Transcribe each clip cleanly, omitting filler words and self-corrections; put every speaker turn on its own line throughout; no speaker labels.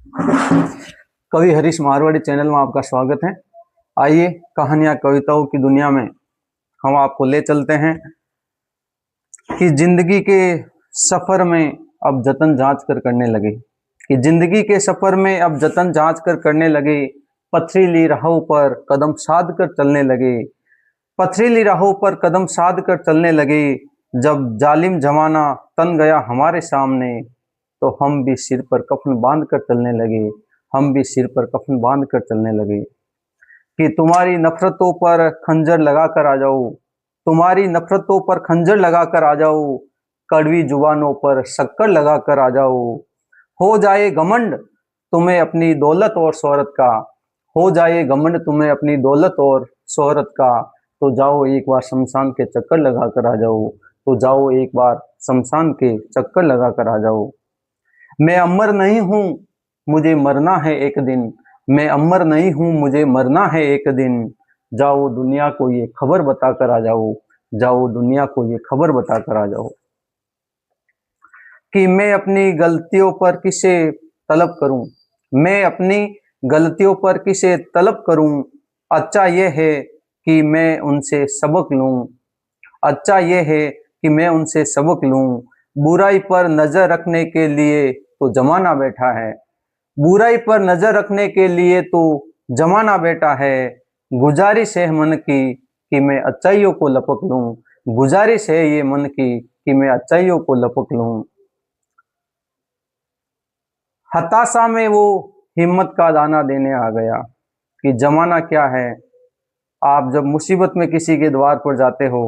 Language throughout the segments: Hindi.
कवि हरीश मारवाड़ी चैनल में आपका स्वागत है। आइए कहानियां कविताओं की दुनिया में हम आपको ले चलते हैं कि जिंदगी के सफर में अब जतन जांच कर करने लगे कि जिंदगी के सफर में अब जतन जांच कर करने लगे। पथरीली राहों पर कदम साध कर चलने लगे, पथरीली राहों पर कदम साध कर चलने लगे। जब जालिम जमाना तन गया हमारे सामने, तो हम भी सिर पर कफन बांध कर चलने लगे, हम भी सिर पर कफन बांध कर चलने लगे। कि तुम्हारी नफरतों पर खंजर लगा कर आ जाऊं, तुम्हारी नफरतों पर खंजर लगा कर आ जाऊं, कड़वी जुबानों पर शक्कर लगा कर आ जाऊं। हो जाए घमंड तुम्हें अपनी दौलत और शोहरत का, हो जाए घमंड तुम्हें अपनी दौलत और शोहरत का, तो जाओ एक बार शमशान के चक्कर लगा कर आ जाओ, तो जाओ एक बार शमशान के चक्कर लगा कर आ जाओ। मैं अमर नहीं हूं, मुझे मरना है एक दिन, मैं अमर नहीं हूं, मुझे मरना है एक दिन। जाओ दुनिया को ये खबर बता कर आ जाओ, जाओ दुनिया को ये खबर बता कर आ जाओ। कि मैं अपनी गलतियों पर किसे तलब करूं, मैं अपनी गलतियों पर किसे तलब करूं। अच्छा ये है कि मैं उनसे सबक लूं, अच्छा ये है कि मैं उनसे सबक लूं। बुराई पर नजर रखने के लिए तो जमाना बैठा है, बुराई पर नजर रखने के लिए तो जमाना बैठा है। गुजारिश है मन की कि मैं अच्छाइयों को लपक लूं, गुजारिश है ये मन की कि मैं अच्छाइयों को लपक लूं। हताशा में वो हिम्मत का दाना देने आ गया। कि जमाना क्या है, आप जब मुसीबत में किसी के द्वार पर जाते हो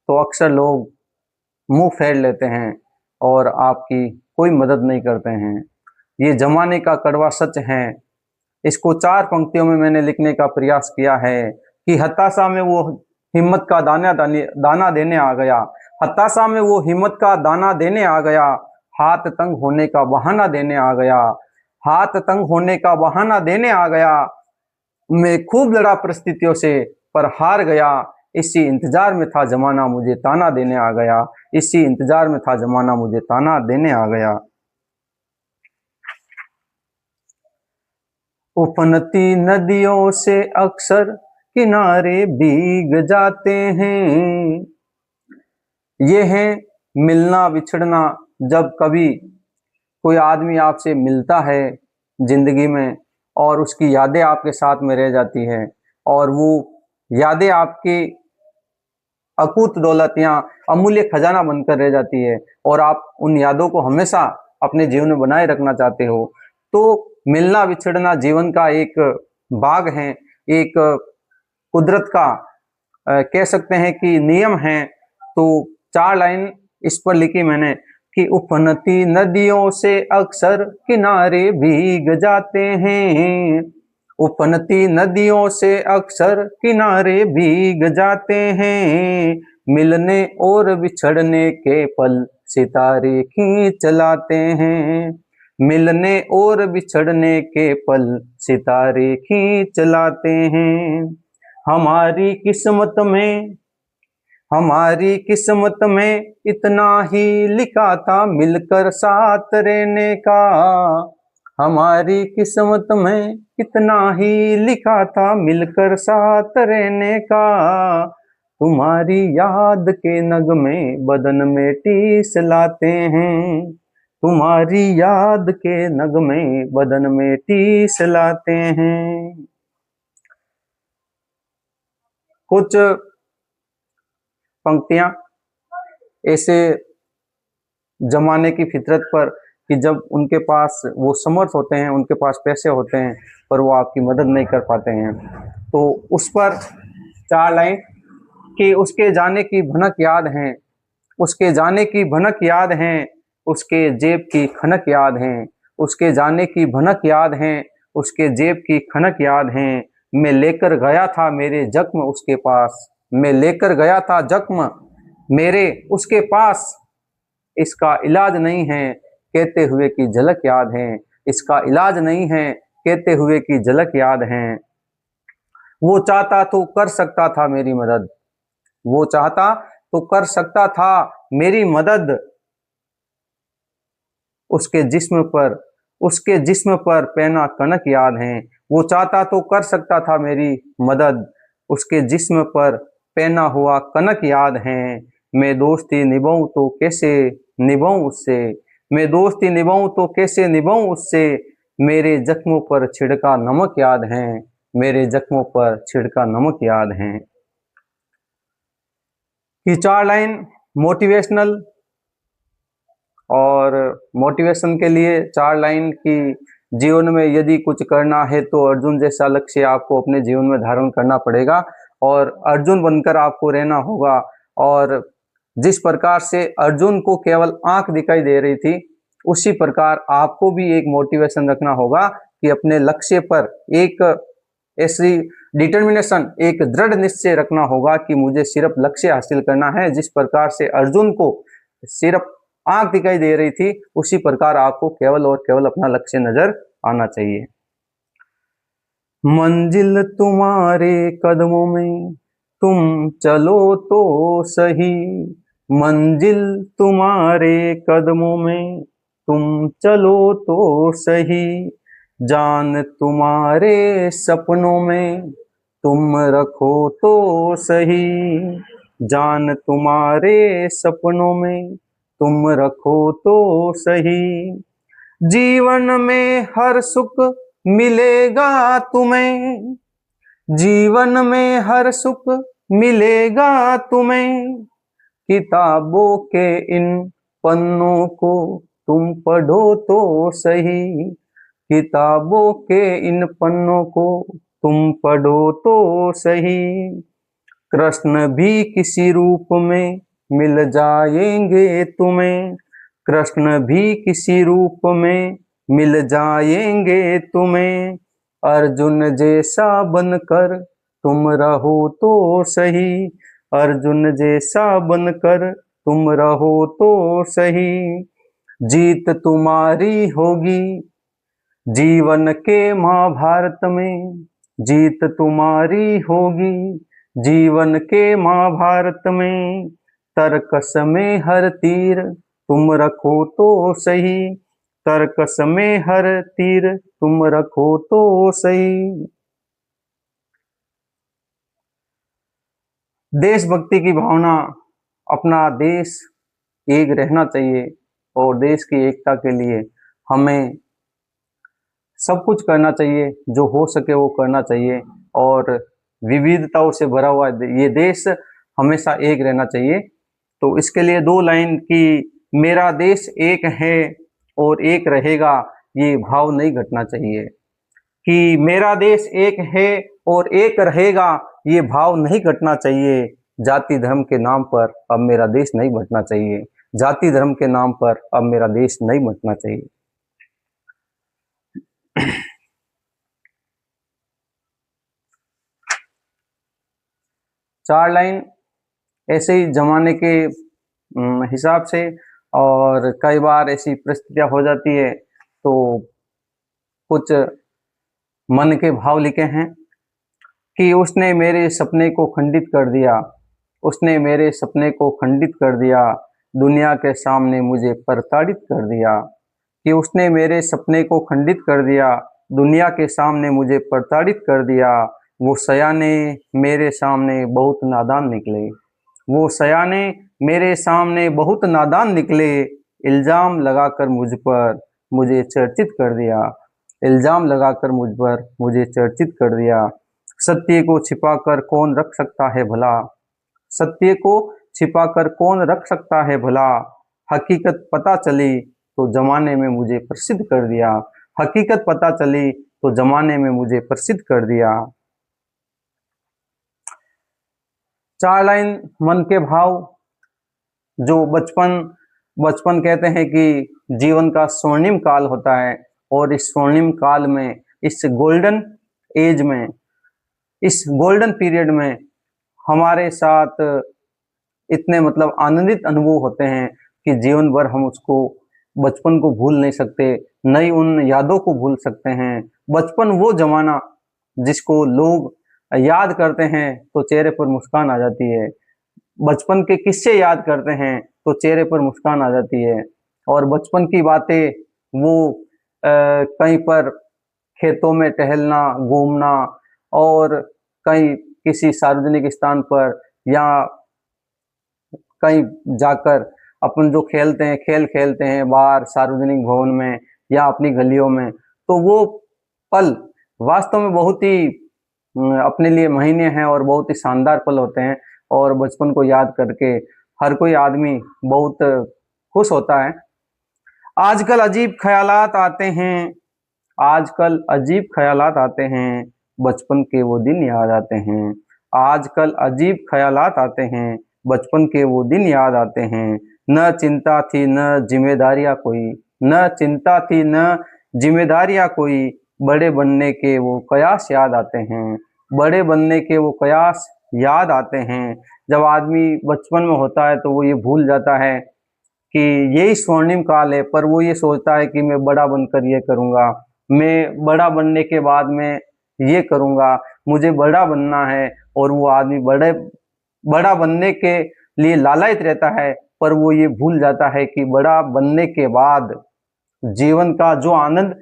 तो अक्सर लोग मुंह फेर लेते हैं और आपकी कोई मदद नहीं करते हैं। ये जमाने का कड़वा सच है। इसको 4 पंक्तियों में मैंने लिखने का प्रयास किया है कि हताशा में वो हिम्मत का दाना देने आ गया, हताशा में वो हिम्मत का दाना देने आ गया। हाथ तंग होने का बहाना देने आ गया, हाथ तंग होने का बहाना देने आ गया। मैं खूब लड़ा परिस्थितियों से पर हार गया, इसी इंतजार में था जमाना मुझे ताना देने आ गया, इसी इंतजार में था जमाना मुझे ताना देने आ गया। उफनती नदियों से अक्सर किनारे भीग जाते हैं। ये है मिलना बिछड़ना। जब कभी कोई आदमी आपसे मिलता है जिंदगी में और उसकी यादें आपके साथ में रह जाती है और वो यादें आपकी अकूत दौलत या अमूल्य खजाना बनकर रह जाती है और आप उन यादों को हमेशा अपने जीवन में बनाए रखना चाहते हो, तो मिलना बिछड़ना जीवन का एक भाग है, एक कुदरत का कह सकते हैं कि नियम है। तो 4 लाइन इस पर लिखी मैंने कि उफनती नदियों से अक्सर किनारे भीग जाते हैं, उफनती नदियों से अक्सर किनारे भीग जाते हैं। मिलने और बिछड़ने के पल सितारे खींच लाते हैं, मिलने और बिछड़ने के पल सितारे खींच लाते हैं। हमारी किस्मत में, हमारी किस्मत में इतना ही लिखा था मिलकर साथ रहने का, हमारी किस्मत में इतना ही लिखा था मिलकर साथ रहने का। तुम्हारी याद के नगमे बदन में टीस लाते हैं, तुम्हारी याद के नगमे बदन में टीस लाते हैं। कुछ पंक्तियां ऐसे जमाने की फितरत पर कि जब उनके पास वो समर्थ होते हैं, उनके पास पैसे होते हैं, पर वो आपकी मदद नहीं कर पाते हैं, तो उस पर 4 लाइन कि उसके जाने की भनक याद है, उसके जाने की भनक याद है, उसके जेब की खनक याद है, उसके जाने की भनक याद है, उसके जेब की खनक याद है। मैं लेकर गया था मेरे जख्म उसके पास, मैं लेकर गया था जख्म मेरे उसके पास, इसका इलाज नहीं है कहते हुए की झलक याद है, इसका इलाज नहीं है कहते हुए की झलक याद है। वो चाहता तो कर सकता था मेरी मदद, वो चाहता तो कर सकता था मेरी मदद। उसके जिस्म पर उसके जिस्म पर पहना कनक याद है। वो चाहता तो कर सकता था मेरी मदद, उसके जिस्म पर पहना हुआ कनक याद है। मैं दोस्ती निभाऊं तो कैसे निभाऊं उससे, मैं दोस्ती निभाऊं तो कैसे निभाऊं उससे। मेरे जख्मों पर छिड़का नमक याद है, मेरे जख्मों पर छिड़का नमक याद है। कि 4 लाइन मोटिवेशनल, और मोटिवेशन के लिए 4 लाइन की जीवन में यदि कुछ करना है तो अर्जुन जैसा लक्ष्य आपको अपने जीवन में धारण करना पड़ेगा और अर्जुन बनकर आपको रहना होगा। और जिस प्रकार से अर्जुन को केवल आंख दिखाई दे रही थी, उसी प्रकार आपको भी एक मोटिवेशन रखना होगा कि अपने लक्ष्य पर एक ऐसी डिटर्मिनेशन, एक दृढ़ निश्चय रखना होगा कि मुझे सिर्फ लक्ष्य हासिल करना है। जिस प्रकार से अर्जुन को सिर्फ आंख दिखाई दे रही थी, उसी प्रकार आपको केवल और केवल अपना लक्ष्य नजर आना चाहिए। मंजिल तुम्हारे कदमों में, तुम चलो तो सही, मंजिल तुम्हारे कदमों में, तुम चलो तो सही। जान तुम्हारे सपनों में, तुम रखो तो सही, जान तुम्हारे सपनों में, तुम रखो तो सही। जीवन में हर सुख मिलेगा तुम्हें, जीवन में हर सुख मिलेगा तुम्हें। किताबों के इन पन्नों को तुम पढ़ो तो सही, किताबों के इन पन्नों को तुम पढ़ो तो सही। कृष्ण भी किसी रूप में मिल जाएंगे तुम्हें, कृष्ण भी किसी रूप में मिल जाएंगे तुम्हें। अर्जुन जैसा बनकर तुम रहो तो सही, अर्जुन जैसा बनकर तुम रहो तो सही। जीत तुम्हारी होगी जीवन के महाभारत में, जीत तुम्हारी होगी जीवन के महाभारत में। तर्कस में हर तीर तुम रखो तो सही, तर्कस में हर तीर तुम रखो तो सही। देशभक्ति की भावना, अपना देश एक रहना चाहिए और देश की एकता के लिए हमें सब कुछ करना चाहिए, जो हो सके वो करना चाहिए। और विविधताओं से भरा हुआ ये देश हमेशा एक रहना चाहिए। तो इसके लिए 2 लाइन की मेरा देश एक है और एक रहेगा, ये भाव नहीं घटना चाहिए। कि मेरा देश एक है और एक रहेगा, ये भाव नहीं घटना चाहिए। जाति धर्म के नाम पर अब मेरा देश नहीं बंटना चाहिए, जाति धर्म के नाम पर अब मेरा देश नहीं बंटना चाहिए। 4 लाइन ऐसे ही जमाने के हिसाब से, और कई बार ऐसी परिस्थितियां हो जाती है तो कुछ मन के भाव लिखे हैं। कि उसने मेरे सपने को खंडित कर दिया, उसने मेरे सपने को खंडित कर दिया, दुनिया के सामने मुझे प्रताड़ित कर दिया। कि उसने मेरे सपने को खंडित कर दिया, दुनिया के सामने मुझे प्रताड़ित कर दिया। वो सयाने मेरे सामने बहुत नादान निकले, वो सयाने मेरे सामने बहुत नादान निकले। इल्जाम लगाकर मुझ पर मुझे चर्चित कर दिया, इल्जाम लगाकर मुझ पर मुझे चर्चित कर दिया। सत्य को छिपाकर कौन रख सकता है भला, सत्य को छिपाकर कौन रख सकता है भला। हकीकत पता चली तो जमाने में मुझे प्रसिद्ध कर दिया, हकीकत पता चली तो जमाने में मुझे प्रसिद्ध कर दिया। 4 लाइन मन के भाव, जो बचपन कहते हैं कि जीवन का स्वर्णिम काल होता है, और इस स्वर्णिम काल में, इस गोल्डन एज में, इस गोल्डन पीरियड में हमारे साथ इतने मतलब आनंदित अनुभव होते हैं कि जीवन भर हम उसको, बचपन को भूल नहीं सकते, नई उन यादों को भूल सकते हैं। बचपन वो जमाना जिसको लोग याद करते हैं तो चेहरे पर मुस्कान आ जाती है, बचपन के किस्से याद करते हैं तो चेहरे पर मुस्कान आ जाती है। और बचपन की बातें वो कहीं पर खेतों में टहलना, घूमना, और कहीं किसी सार्वजनिक स्थान पर या कहीं जाकर अपन जो खेलते हैं, खेल खेलते हैं बाहर सार्वजनिक भवन में या अपनी गलियों में, तो वो पल वास्तव में बहुत ही अपने लिए महीने हैं और बहुत ही शानदार पल होते हैं। और बचपन को याद करके हर कोई आदमी बहुत खुश होता है। आजकल अजीब ख्यालात आते हैं, आजकल अजीब ख्यालात आते हैं, बचपन के वो दिन याद आते हैं। आजकल अजीब ख्यालात आते हैं, बचपन के वो दिन याद आते हैं। न चिंता थी न जिम्मेदारियां कोई, न चिंता थी न जिम्मेदारियां कोई, बड़े बनने के वो कयास याद आते हैं, बड़े बनने के वो कयास याद आते हैं। जब आदमी बचपन में होता है तो वो ये भूल जाता है कि यही स्वर्णिम काल है, पर वो ये सोचता है कि मैं बड़ा बनकर ये करूँगा, मैं बड़ा बनने के बाद मैं ये करूँगा, मुझे बड़ा बनना है। और वो आदमी बड़ा बनने के लिए लालायित रहता है, पर वो ये भूल जाता है कि बड़ा बनने के बाद जीवन का जो आनंद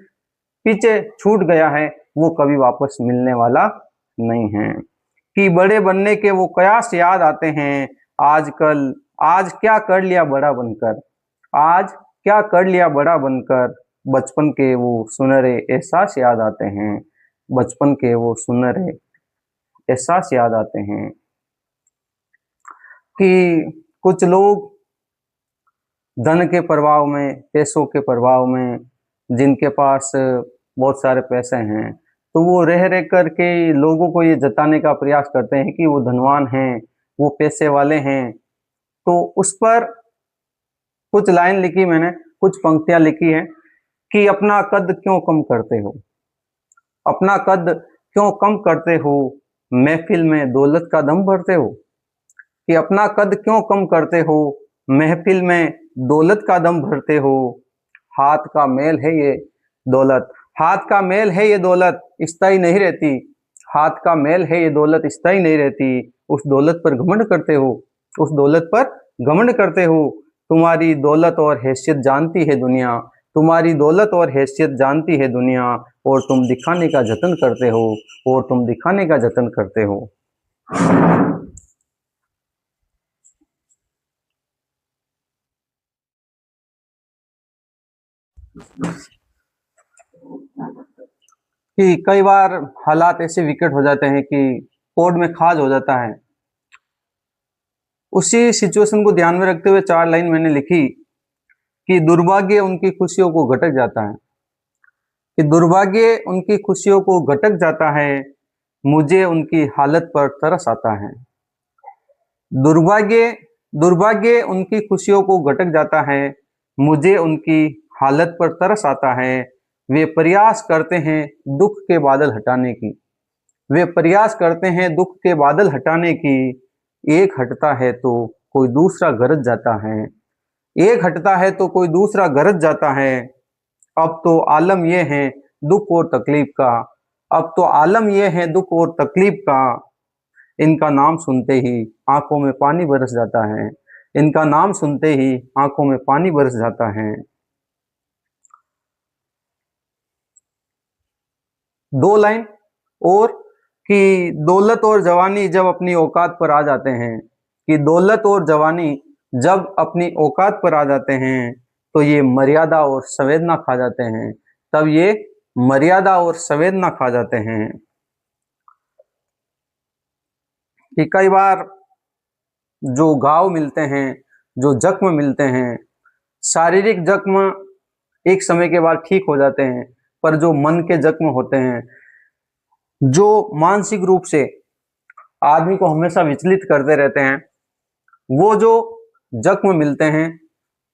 पीछे छूट गया है वो कभी वापस मिलने वाला नहीं है। कि बड़े बनने के वो कयास याद आते हैं। आजकल आज क्या कर लिया बड़ा बनकर, आज क्या कर लिया बड़ा बनकर, बचपन के वो सुनहरे एहसास याद आते हैं, बचपन के वो सुनहरे एहसास याद आते हैं। कि कुछ लोग धन के प्रभाव में, पैसों के प्रभाव में, जिनके पास बहुत सारे पैसे हैं, तो वो रह रह करके लोगों को ये जताने का प्रयास करते हैं कि वो धनवान हैं, वो पैसे वाले हैं। तो उस पर कुछ लाइन लिखी मैंने, कुछ पंक्तियां लिखी हैं कि अपना कद क्यों कम करते हो, अपना कद क्यों कम करते हो, महफिल में दौलत का दम भरते हो। कि अपना कद क्यों कम करते हो, महफिल में दौलत का दम भरते हो। हाथ का मेल है ये दौलत, हाथ का मेल है ये दौलत, स्थायी नहीं रहती। हाथ का मेल है ये दौलत, स्थायी नहीं रहती। उस दौलत पर घमंड करते हो, उस दौलत पर घमंड करते हो। तुम्हारी दौलत और हैसियत जानती है दुनिया, तुम्हारी दौलत और हैसियत जानती है दुनिया, और तुम दिखाने का जतन करते हो, और तुम दिखाने का जतन करते हो। कि कई बार हालात ऐसे विकट हो जाते हैं कि कोर्ट में खाज हो जाता है। उसी सिचुएशन को ध्यान में रखते हुए 4 लाइन मैंने लिखी कि दुर्भाग्य उनकी खुशियों को घटक जाता है, कि दुर्भाग्य उनकी खुशियों को घटक जाता है, मुझे उनकी हालत पर तरस आता है। दुर्भाग्य दुर्भाग्य उनकी खुशियों को घटक जाता है, मुझे उनकी हालत पर तरस आता है। वे प्रयास करते हैं दुख के बादल हटाने की, वे प्रयास करते हैं दुख के बादल हटाने की। एक हटता है तो कोई दूसरा गरज जाता है, एक हटता है तो कोई दूसरा गरज जाता है। अब तो आलम यह है दुख और तकलीफ का, अब तो आलम यह है दुख और तकलीफ का। इनका नाम सुनते ही आंखों में पानी बरस जाता है, इनका नाम सुनते ही आंखों में पानी बरस जाता है। 2 लाइन और कि दौलत और जवानी जब अपनी औकात पर आ जाते हैं, कि दौलत और जवानी जब अपनी औकात पर आ जाते हैं, तो ये मर्यादा और संवेदना खा जाते हैं, तब ये मर्यादा और संवेदना खा जाते हैं। कि कई बार जो घाव मिलते हैं, जो जख्म मिलते हैं, शारीरिक जख्म एक समय के बाद ठीक हो जाते हैं, पर जो मन के जख्म होते हैं, जो मानसिक रूप से आदमी को हमेशा विचलित करते रहते हैं, वो जो जख्म मिलते हैं,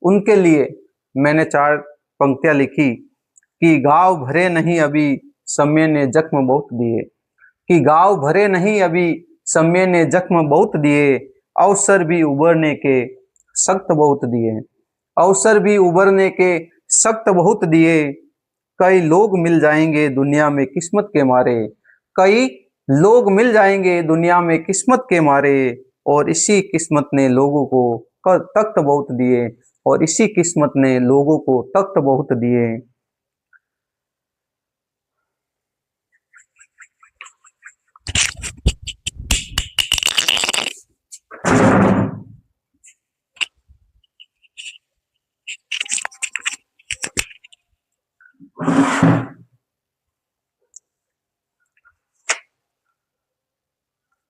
उनके लिए मैंने 4 पंक्तियां लिखी कि घाव भरे नहीं अभी समय ने जख्म बहुत दिए, कि घाव भरे नहीं अभी समय ने जख्म बहुत दिए, अवसर भी उभरने के सख्त बहुत दिए, अवसर भी उभरने के सख्त बहुत दिए। कई लोग मिल जाएंगे दुनिया में किस्मत के मारे, कई लोग मिल जाएंगे दुनिया में किस्मत के मारे, और इसी किस्मत ने लोगों को तख्त बहुत दिए, और इसी किस्मत ने लोगों को तख्त बहुत दिए।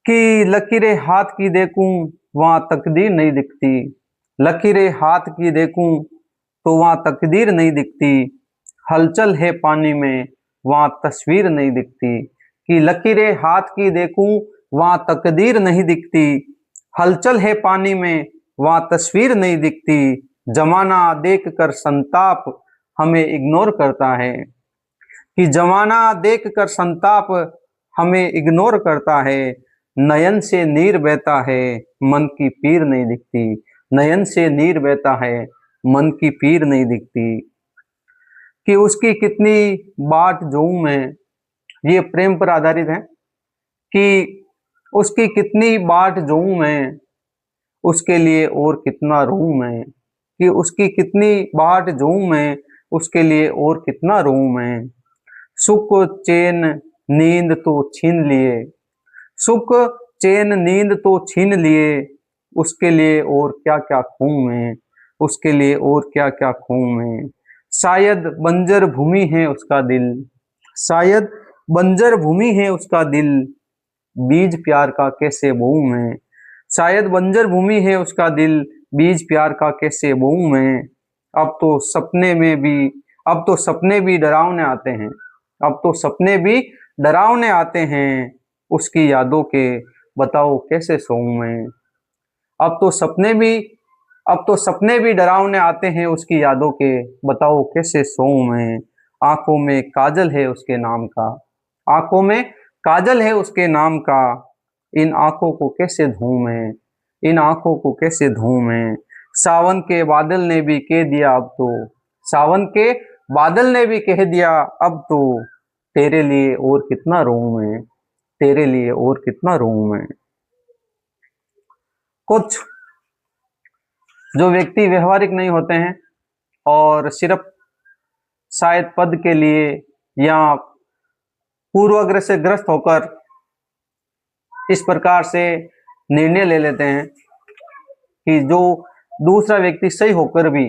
कि लकीरें हाथ की देखूं वहां तकदीर नहीं दिखती, लकीरें हाथ की देखूं तो वहां तकदीर नहीं दिखती, हलचल है पानी में वहां तस्वीर नहीं दिखती। कि लकीरें हाथ की देखूं वहां तकदीर नहीं दिखती, हलचल है पानी में वहां तस्वीर नहीं दिखती, जमाना देख कर संताप हमें इग्नोर करता है। कि जमाना देख कर संताप हमें इग्नोर करता है, नयन से नीर बहता है मन की पीर नहीं दिखती, नयन से नीर बहता है मन की पीर नहीं दिखती। कि उसकी कितनी बाट जोऊं मैं, ये प्रेम पर आधारित है। कि उसकी कितनी बाट जोऊं मैं, उसके लिए और कितना रोऊं मैं। कि उसकी कितनी बाट जोऊं मैं, उसके लिए और कितना रोऊं मैं। सुख चैन नींद तो छीन लिए, सुख चैन नींद तो छीन लिए, उसके लिए और क्या क्या खूं मैं, उसके लिए और क्या क्या खूं मैं। शायद बंजर भूमि है उसका दिल, शायद बंजर भूमि है उसका दिल, बीज प्यार का कैसे बोऊं मैं। शायद बंजर भूमि है उसका दिल, बीज प्यार का कैसे बोऊं मैं। अब तो सपने में भी, अब तो सपने भी डरावने आते हैं, अब तो सपने भी डरावने आते हैं, उसकी यादों के बताओ कैसे सोऊं मैं। अब तो सपने भी, अब तो सपने भी डरावने आते हैं उसकी यादों के, बताओ कैसे सोऊं मैं। आंखों में काजल है उसके नाम का, आंखों में काजल है उसके नाम का, इन आंखों को कैसे धोऊं मैं, इन आंखों को कैसे धोऊं मैं। सावन के बादल ने भी कह दिया अब तो, सावन के बादल ने भी कह दिया अब तो, तेरे लिए और कितना रोऊं मैं, तेरे लिए और कितना रोऊं मैं। कुछ जो व्यक्ति व्यवहारिक नहीं होते हैं और सिर्फ शायद पद के लिए या पूर्वाग्रह से ग्रस्त होकर इस प्रकार से निर्णय ले लेते हैं कि जो दूसरा व्यक्ति सही होकर भी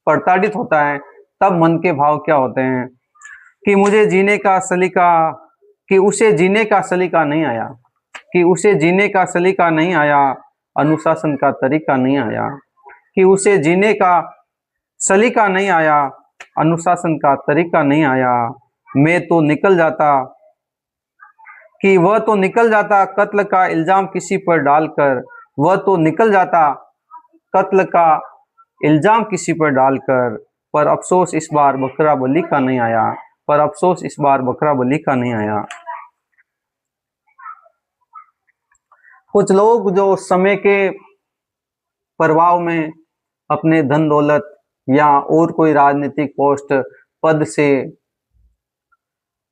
प्रताड़ित होता है, तब मन के भाव क्या होते हैं कि मुझे जीने का सलीका, कि उसे जीने का सलीका नहीं आया, कि उसे जीने का सलीका नहीं आया, अनुशासन का तरीका नहीं आया। कि उसे जीने का सलीका नहीं आया, अनुशासन का तरीका नहीं आया। मैं तो निकल जाता, कि वह तो निकल जाता कत्ल का इल्जाम किसी पर डालकर, वह तो निकल जाता कत्ल का इल्जाम किसी पर डालकर, पर अफसोस इस बार बकरा बली का नहीं आया, पर अफसोस इस बार बकरा बली का नहीं आया। कुछ लोग जो समय के प्रभाव में अपने धन दौलत या और कोई राजनीतिक पोस्ट पद से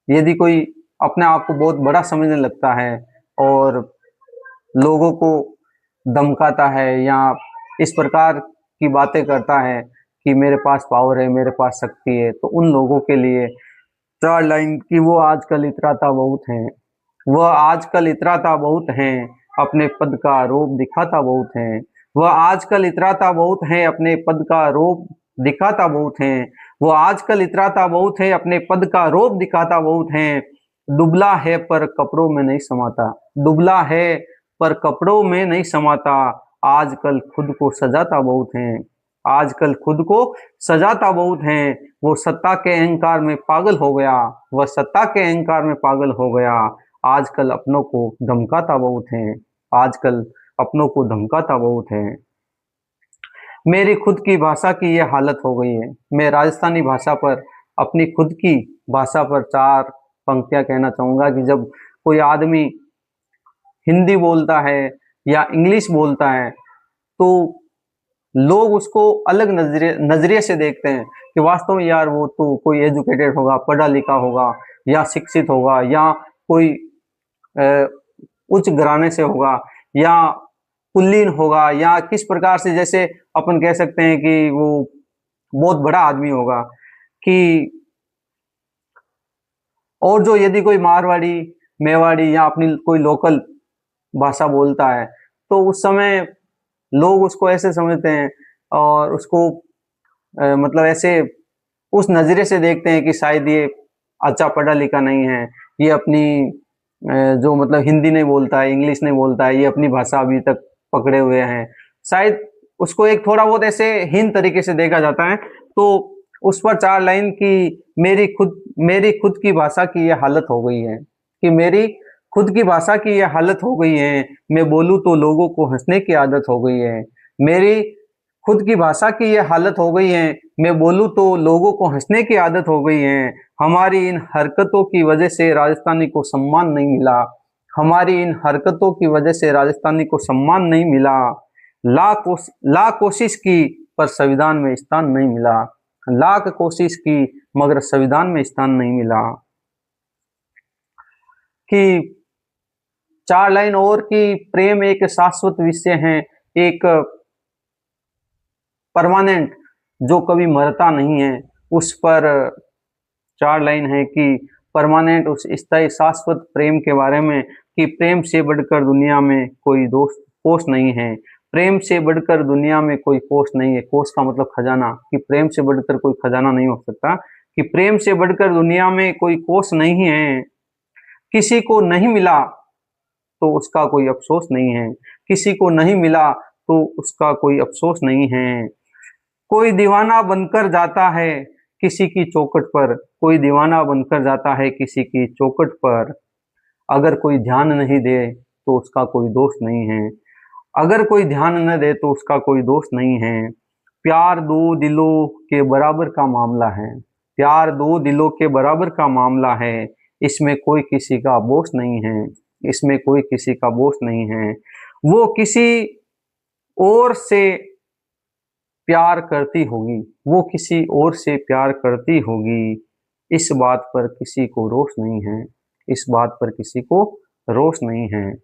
यदि कोई अपने आप को बहुत बड़ा समझने लगता है और लोगों को धमकाता है या इस प्रकार की बातें करता है कि मेरे पास पावर है, मेरे पास शक्ति है, तो उन लोगों के लिए चार लाइन कि वो आजकल इतराता बहुत हैं, वह आजकल इतराता बहुत हैं, अपने पद का रोब दिखाता बहुत हैं, वह आजकल इतराता बहुत हैं, अपने पद का रोब दिखाता बहुत हैं, वो आजकल इतराता बहुत है, अपने पद का रोब दिखाता बहुत हैं। दुबला है पर कपड़ों में नहीं समाता, दुबला है पर कपड़ों में नहीं समाता, आजकल खुद को सजाता बहुत हैं, आजकल खुद को सजाता बहुत हैं। वो सत्ता के अहंकार में पागल हो गया, वह सत्ता के अहंकार में पागल हो गया, आजकल अपनों को धमकाता बहुत हैं, आजकल अपनों को धमकाता बहुत है। मेरी खुद की भाषा की ये हालत हो गई है। मैं राजस्थानी भाषा पर, अपनी खुद की भाषा पर चार पंक्तियां कहना चाहूंगा कि जब कोई आदमी हिंदी बोलता है या इंग्लिश बोलता है तो लोग उसको अलग नजरिए से देखते हैं कि वास्तव में यार वो तो कोई एजुकेटेड होगा, पढ़ा लिखा होगा या शिक्षित होगा या कोई उच्च घराने से होगा या कुलीन होगा या किस प्रकार से, जैसे अपन कह सकते हैं कि वो बहुत बड़ा आदमी होगा। कि और जो यदि कोई मारवाड़ी, मेवाड़ी या अपनी कोई लोकल भाषा बोलता है तो उस समय लोग उसको ऐसे समझते हैं और उसको मतलब ऐसे उस नजरिए से देखते हैं कि शायद ये अच्छा पढ़ा लिखा नहीं है, ये अपनी जो मतलब हिंदी नहीं बोलता है, इंग्लिश नहीं बोलता है, ये अपनी भाषा अभी तक पकड़े हुए हैं, शायद उसको एक थोड़ा बहुत ऐसे हीन तरीके से देखा जाता है। तो उस पर 4 लाइन की मेरी खुद की भाषा की ये हालत हो गई है, कि मेरी खुद की भाषा की ये हालत हो गई है, मैं बोलूं तो लोगों को हंसने की आदत हो गई है। मेरी खुद की भाषा की ये हालत हो गई है, मैं बोलूं तो लोगों को हंसने की आदत हो गई है। हमारी इन हरकतों की वजह से राजस्थानी को सम्मान नहीं मिला, हमारी इन हरकतों की वजह से राजस्थानी को सम्मान नहीं मिला। लाख कोशिश की पर संविधान में स्थान नहीं मिला, लाख कोशिश की मगर संविधान में स्थान नहीं मिला। कि 4 लाइन और की प्रेम एक शाश्वत विषय है, एक परमानेंट जो कभी मरता नहीं है, उस पर 4 लाइन है कि परमानेंट उस स्थायी शाश्वत प्रेम के बारे में, कि प्रेम से बढ़कर दुनिया में कोई दोस्त कोष नहीं है, प्रेम से बढ़कर दुनिया में कोई कोष नहीं है। कोष का मतलब खजाना, कि प्रेम से बढ़कर कोई खजाना नहीं हो सकता, कि प्रेम से बढ़कर दुनिया में कोई कोष नहीं है। किसी को नहीं मिला तो उसका कोई अफसोस नहीं है, किसी को नहीं मिला तो उसका कोई अफसोस नहीं है। कोई दीवाना बनकर जाता है किसी की चौखट पर, कोई दीवाना बनकर जाता है किसी की चौखट पर, अगर कोई ध्यान नहीं दे तो उसका कोई दोष नहीं है, अगर कोई ध्यान न दे तो उसका कोई दोष नहीं है। प्यार दो दिलों के बराबर का मामला है, प्यार दो दिलों के बराबर का मामला है, इसमें कोई किसी का बोझ नहीं है, इसमें कोई किसी का बोझ नहीं है। वो किसी और से प्यार करती होगी, वो किसी और से प्यार करती होगी, इस बात पर किसी को रोष नहीं है, इस बात पर किसी को रोष नहीं है।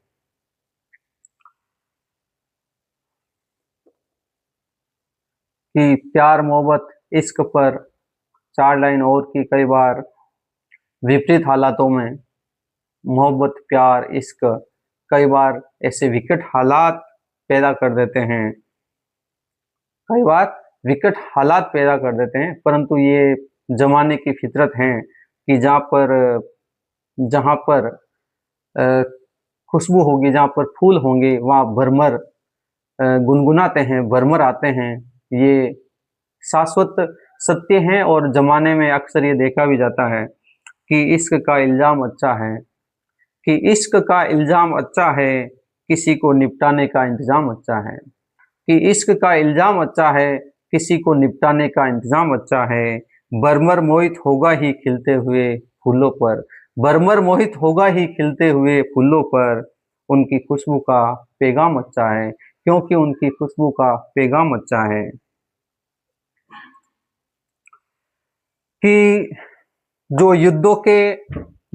कि प्यार मोहब्बत इश्क पर 4 लाइन और की कई बार विपरीत हालातों में मोहब्बत प्यार इश्क कई बार ऐसे विकट हालात पैदा कर देते हैं, कई बार विकट हालात पैदा कर देते हैं, परंतु ये जमाने की फितरत है कि जहाँ पर खुशबू होगी, जहाँ पर फूल होंगे, वहाँ भरमर गुनगुनाते हैं, भरमर आते हैं। ये शाश्वत सत्य है और जमाने में अक्सर ये देखा भी जाता है कि इश्क का इल्जाम अच्छा है, कि इश्क का इल्जाम अच्छा है, किसी को निपटाने का इंतजाम अच्छा है, कि इश्क का इल्जाम अच्छा है, किसी को निपटाने का इंतजाम अच्छा है। भरमर मोहित होगा ही खिलते हुए फूलों पर, भरमर मोहित होगा ही खिलते हुए फूलों पर, उनकी खुशबू का पैगाम अच्छा है, क्योंकि उनकी खुशबू का पैगाम अच्छा है। कि जो युद्धों के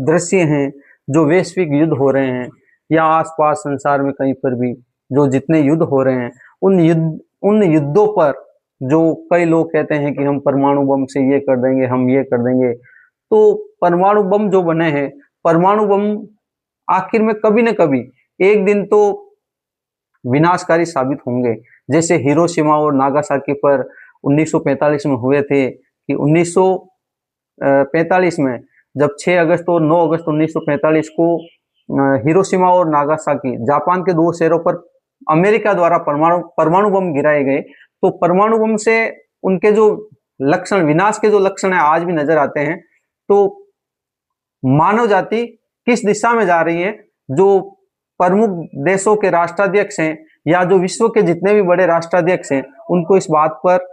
दृश्य हैं, जो वैश्विक युद्ध हो रहे हैं या आसपास संसार में कहीं पर भी जो जितने युद्ध हो रहे हैं, उन युद्धों पर जो कई लोग कहते हैं कि हम परमाणु बम से ये कर देंगे, हम ये कर देंगे, तो परमाणु बम जो बने हैं, परमाणु बम आखिर में कभी न कभी एक दिन तो विनाशकारी साबित होंगे। जैसे हिरोशिमा और नागासाकी पर 1945 में हुए थे, कि 1945 में जब 6 अगस्त और 9 अगस्त 1945 को हिरोशिमा और नागासाकी जापान के 2 शहरों पर अमेरिका द्वारा परमाणु बम गिराए गए, तो परमाणु बम से उनके जो लक्षण, विनाश के जो लक्षण है आज भी नजर आते हैं। तो मानव जाति किस दिशा में जा रही है, जो प्रमुख देशों के राष्ट्राध्यक्ष हैं या जो विश्व के जितने भी बड़े राष्ट्राध्यक्ष हैं, उनको इस बात पर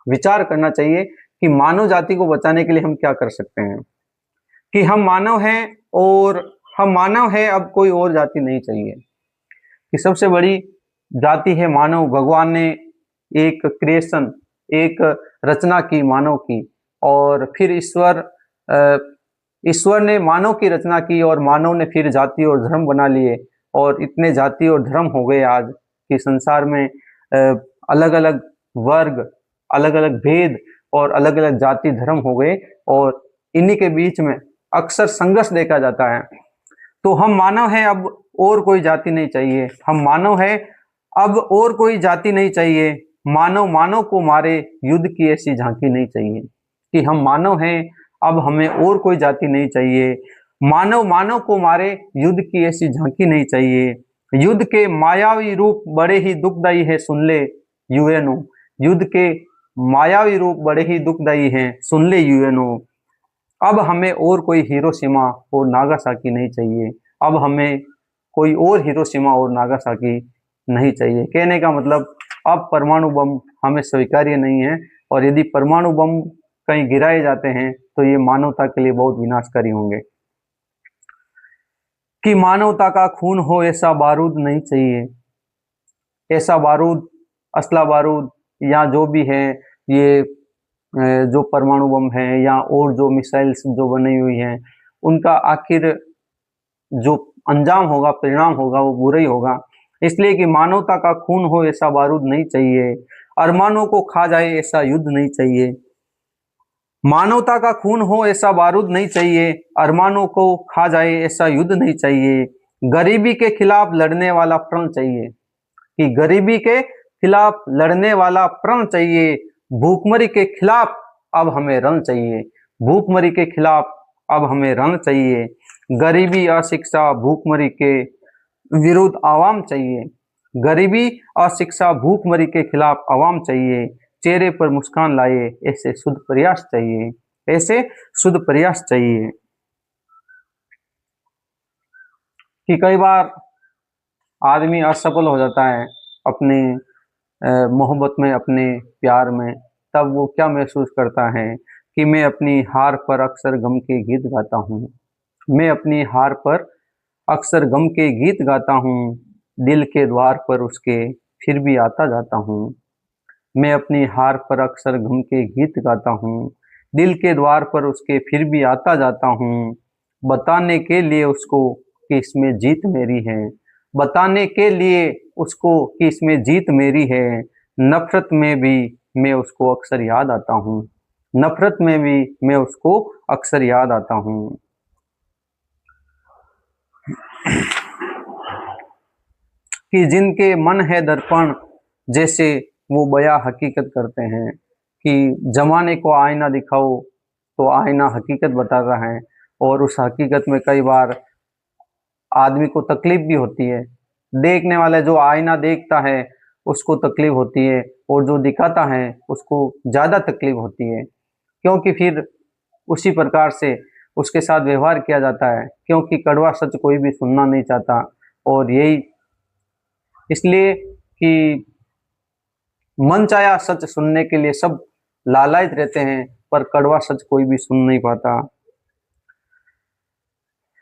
विचार करना चाहिए कि मानव जाति को बचाने के लिए हम क्या कर सकते हैं, कि हम मानव हैं और हम मानव हैं, अब कोई और जाति नहीं चाहिए, कि सबसे बड़ी जाति है मानव। भगवान ने एक क्रिएशन, एक रचना की मानव की, और फिर ईश्वर ने मानव की रचना की और मानव ने फिर जाति और धर्म बना लिए, और इतने जाति और धर्म हो गए आज कि संसार में अलग अलग वर्ग, अलग अलग भेद और अलग अलग जाति धर्म हो गए, और इन्हीं के बीच में अक्सर संघर्ष देखा जाता है। तो हम मानव हैं, अब और कोई जाति नहीं चाहिए, हम मानव हैं, अब और कोई जाति नहीं चाहिए, मानव मानव को मारे युद्ध की ऐसी झांकी नहीं चाहिए, कि हम मानव हैं, अब हमें और कोई जाति नहीं चाहिए, मानव मानव को मारे, युद्ध की ऐसी झांकी नहीं चाहिए। युद्ध के मायावी रूप बड़े ही दुखदायी है, सुन ले यूएनओ। युद्ध के मायावी रूप बड़े ही दुखदायी हैं, सुन ले यूएनओ। अब हमें और कोई हिरोशिमा और नागासाकी नहीं चाहिए। अब हमें कोई और हिरोशिमा और नागासाकी नहीं चाहिए। कहने का मतलब अब परमाणु बम हमें स्वीकार्य नहीं है, और यदि परमाणु बम कहीं गिराए जाते हैं तो ये मानवता के लिए बहुत विनाशकारी होंगे। कि मानवता का खून हो ऐसा बारूद नहीं चाहिए। ऐसा बारूद, असला बारूद या जो भी है, ये जो परमाणु बम है या और जो मिसाइल्स जो बनी हुई हैं, उनका आखिर जो अंजाम होगा, परिणाम होगा, वो बुरा ही होगा। इसलिए कि मानवता का खून हो ऐसा बारूद नहीं चाहिए। अरमानों को खा जाए ऐसा युद्ध नहीं चाहिए। मानवता का खून हो ऐसा बारूद नहीं चाहिए। अरमानों को खा जाए ऐसा युद्ध नहीं चाहिए। गरीबी के खिलाफ लड़ने वाला प्रण चाहिए। कि गरीबी के खिलाफ लड़ने वाला प्रण चाहिए। भूखमरी के खिलाफ अब हमें रण चाहिए। भूखमरी के खिलाफ अब हमें रण चाहिए। गरीबी, अशिक्षा, भूखमरी के विरुद्ध आवाम चाहिए। गरीबी, अशिक्षा, भूखमरी के खिलाफ आवाम चाहिए। चेहरे पर मुस्कान लाए ऐसे शुद्ध प्रयास चाहिए। ऐसे शुद्ध प्रयास चाहिए। कि कई बार आदमी असफल हो जाता है अपने मोहब्बत में, अपने प्यार में, तब वो क्या महसूस करता है कि मैं अपनी हार पर अक्सर गम के गीत गाता हूँ। मैं अपनी हार पर अक्सर गम के गीत गाता हूँ। दिल के द्वार पर उसके फिर भी आता जाता हूँ। मैं अपनी हार पर अक्सर गम के गीत गाता हूँ। दिल के द्वार पर उसके फिर भी आता जाता हूँ। बताने के लिए उसको कि इसमें जीत मेरी है। बताने के लिए उसको कि इसमें जीत मेरी है। नफरत में भी मैं उसको अक्सर याद आता हूँ। नफरत में भी मैं उसको अक्सर याद आता हूँ। कि जिनके मन है दर्पण जैसे वो बया हकीकत करते हैं। कि जमाने को आईना दिखाओ तो आईना हकीकत बताता है, और उस हकीकत में कई बार आदमी को तकलीफ भी होती है। देखने वाला जो आईना देखता है उसको तकलीफ होती है, और जो दिखाता है उसको ज़्यादा तकलीफ होती है, क्योंकि फिर उसी प्रकार से उसके साथ व्यवहार किया जाता है, क्योंकि कड़वा सच कोई भी सुनना नहीं चाहता। और यही इसलिए कि मनचाहा सच सुनने के लिए सब लालायित रहते हैं, पर कड़वा सच कोई भी सुन नहीं पाता।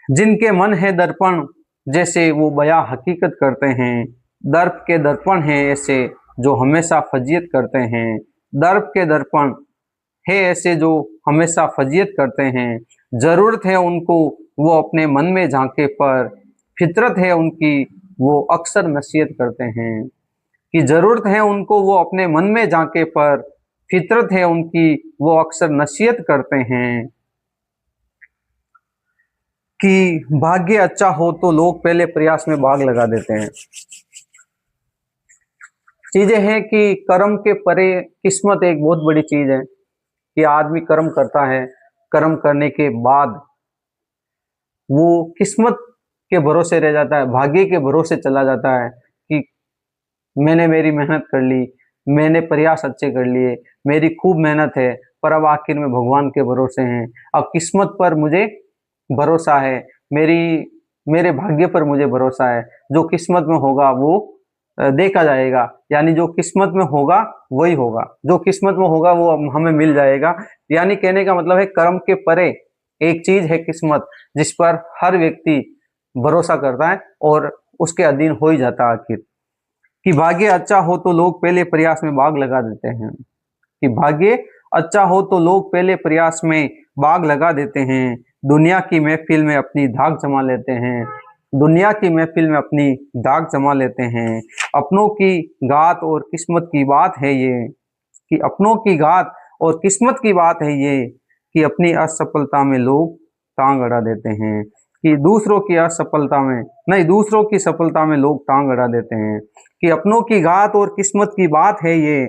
जिनके मन है दर्पण जैसे वो बया हकीकत करते हैं। दर्प के दर्पण हैं ऐसे जो हमेशा फजीयत करते हैं। दर्प के दर्पण है ऐसे जो हमेशा फजीयत करते हैं। जरूरत है उनको वो अपने मन में झांके, पर फितरत है उनकी वो अक्सर नसीहत करते हैं। कि जरूरत है उनको वो अपने मन में झांके, पर फितरत है उनकी वो अक्सर नसीहत करते हैं। कि भाग्य अच्छा हो तो लोग पहले प्रयास में भाग लगा देते हैं। चीजें हैं कि कर्म के परे किस्मत एक बहुत बड़ी चीज है। कि आदमी कर्म करता है, कर्म करने के बाद वो किस्मत के भरोसे रह जाता है, भाग्य के भरोसे चला जाता है। कि मैंने मेरी मेहनत कर ली, मैंने प्रयास अच्छे कर लिए, मेरी खूब मेहनत है, पर अब आखिर में भगवान के भरोसे हैं। अब किस्मत पर मुझे भरोसा है, मेरे भाग्य पर मुझे भरोसा है। जो किस्मत में होगा वो देखा जाएगा। यानी जो किस्मत में होगा वही होगा, जो किस्मत में होगा वो हमें मिल जाएगा। यानी कहने का मतलब है कर्म के परे एक चीज है किस्मत, जिस पर हर व्यक्ति भरोसा करता है और उसके अधीन हो ही जाता है आखिर। कि भाग्य अच्छा हो तो लोग पहले प्रयास में भाग लगा देते हैं। कि भाग्य अच्छा हो तो लोग पहले प्रयास में भाग लगा देते हैं। दुनिया की महफिल में अपनी धाक जमा लेते हैं। दुनिया की महफिल में अपनी धाक जमा लेते हैं। अपनों की गात और किस्मत की बात है ये। कि अपनों की गात और किस्मत की बात है ये। कि अपनी असफलता में लोग टांग अड़ा देते हैं। कि दूसरों की असफलता में नहीं, दूसरों की सफलता में लोग टांग अड़ा देते हैं। कि अपनों की गात और किस्मत की बात है ये।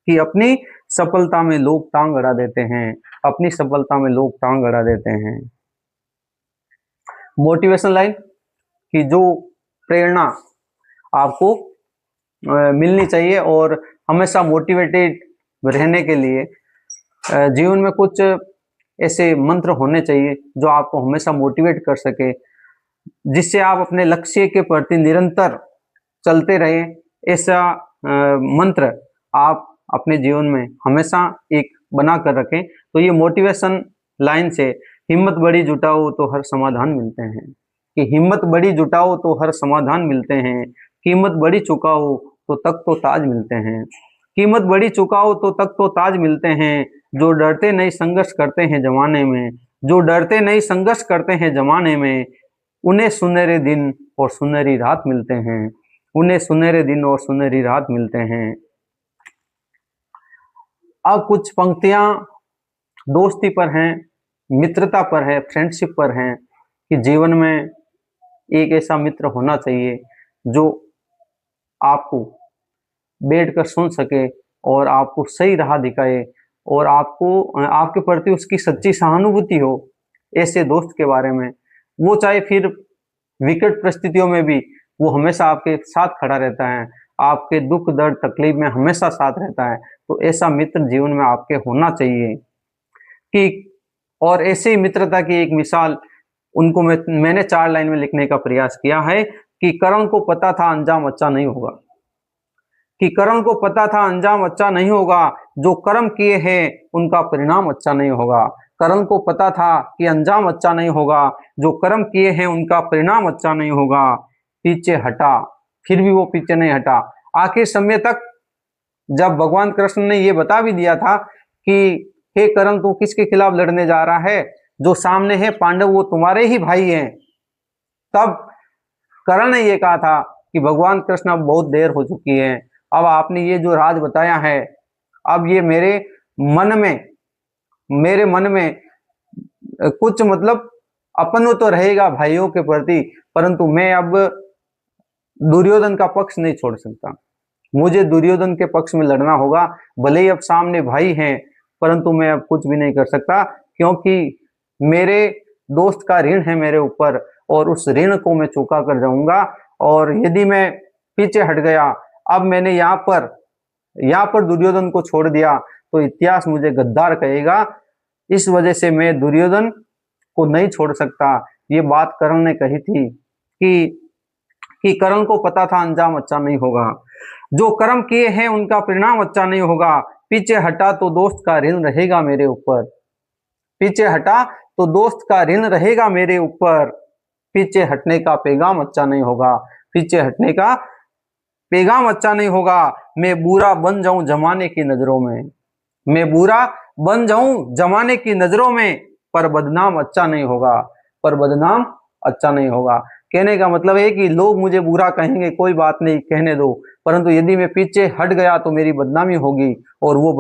कि अपनी सफलता में लोग टांग अड़ा देते हैं। अपनी सफलता में लोग टांग अड़ा देते हैं। मोटिवेशन लाइन की जो प्रेरणा आपको मिलनी चाहिए और हमेशा मोटिवेटेड रहने के लिए जीवन में कुछ ऐसे मंत्र होने चाहिए जो आपको हमेशा मोटिवेट कर सके, जिससे आप अपने लक्ष्य के प्रति निरंतर चलते रहें। ऐसा मंत्र आप अपने जीवन में हमेशा एक बना कर रखें। तो ये मोटिवेशन लाइन से हिम्मत बड़ी जुटाओ तो हर समाधान मिलते हैं, कि हिम्मत बड़ी जुटाओ तो हर समाधान मिलते हैं, कीमत बड़ी चुकाओ तो तक तो ताज मिलते हैं, कीमत बड़ी चुकाओ तो तक तो ताज मिलते हैं, जो डरते नहीं संघर्ष करते हैं जमाने में, जो डरते नहीं संघर्ष करते हैं जमाने में, उन्हें सुनहरे दिन और सुनहरी रात मिलते हैं, उन्हें सुनहरे दिन और सुनहरी रात मिलते हैं। अब कुछ पंक्तियां दोस्ती पर हैं, मित्रता पर है, फ्रेंडशिप पर हैं, कि जीवन में एक ऐसा मित्र होना चाहिए जो आपको बैठकर सुन सके और आपको सही राह दिखाए और आपको आपके प्रति उसकी सच्ची सहानुभूति हो। ऐसे दोस्त के बारे में, वो चाहे फिर विकट परिस्थितियों में भी वो हमेशा आपके साथ खड़ा रहता है, आपके दुख दर्द तकलीफ में हमेशा साथ रहता है। तो ऐसा मित्र जीवन में आपके होना चाहिए। कि और ऐसे मित्रता की एक मिसाल उनको मैंने 4 लाइन में लिखने का प्रयास किया है कि करण को पता था अंजाम अच्छा नहीं होगा, कि करण को पता था अंजाम अच्छा नहीं होगा, जो कर्म किए हैं उनका परिणाम अच्छा नहीं होगा। करण को पता था कि अंजाम अच्छा नहीं होगा, जो कर्म किए हैं उनका परिणाम अच्छा नहीं होगा। पीछे हटा, फिर भी वो पीछे नहीं हटा। आखिर समय तक जब भगवान कृष्ण ने ये बता भी दिया था कि हे करण तू किसके खिलाफ लड़ने जा रहा है, जो सामने है पांडव वो तुम्हारे ही भाई हैं, तब कर्ण ने ये कहा था कि भगवान कृष्ण अब बहुत देर हो चुकी है, अब आपने ये जो राज बताया है, अब ये मेरे मन में कुछ मतलब अपन तो रहेगा भाइयों के प्रति, परंतु मैं अब दुर्योधन का पक्ष नहीं छोड़ सकता, मुझे दुर्योधन के पक्ष में लड़ना होगा। भले ही अब सामने भाई हैं, परंतु मैं अब कुछ भी नहीं कर सकता, क्योंकि मेरे दोस्त का ऋण है मेरे ऊपर और उस ऋण को मैं चुका कर जाऊंगा। और यदि मैं पीछे हट गया, अब मैंने यहाँ पर दुर्योधन को छोड़ दिया तो इतिहास मुझे गद्दार कहेगा। इस वजह से मैं दुर्योधन को नहीं छोड़ सकता। ये बात कर्ण ने कही थी कि कर्ण को पता था अंजाम अच्छा नहीं होगा, जो कर्म किए हैं उनका परिणाम अच्छा नहीं होगा। पीछे हटा तो दोस्त का ऋण रहेगा मेरे ऊपर, पीछे हटा तो दोस्त का ऋण रहेगा मेरे ऊपर। पीछे हटने का पैगाम अच्छा नहीं होगा, पीछे हटने का पैगाम अच्छा नहीं होगा। मैं बुरा बन जाऊं जमाने की नजरों में, मैं बुरा बन जाऊं जमाने की नजरों में, पर बदनाम अच्छा नहीं होगा, पर बदनाम अच्छा नहीं होगा। कहने का मतलब है कि लोग मुझे बुरा कहेंगे, कोई बात नहीं, कहने दो, परंतु यदि मैं पीछे हट गया तो मेरी बदनामी होगी और वो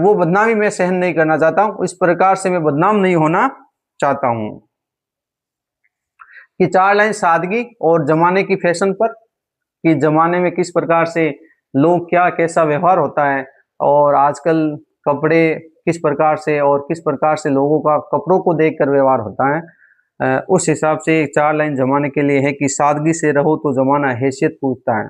बदनामी मैं सहन नहीं करना चाहता हूं। इस प्रकार से मैं बदनाम नहीं होना चाहता हूं। कि 4 लाइन सादगी और जमाने की फैशन पर, कि जमाने में किस प्रकार से लोग क्या कैसा व्यवहार होता है और आजकल कपड़े किस प्रकार से और किस प्रकार से लोगों का कपड़ों को देखकर व्यवहार होता है, उस हिसाब से 4 लाइन जमाने के लिए है कि सादगी से रहो तो जमाना हैसियत पूछता है,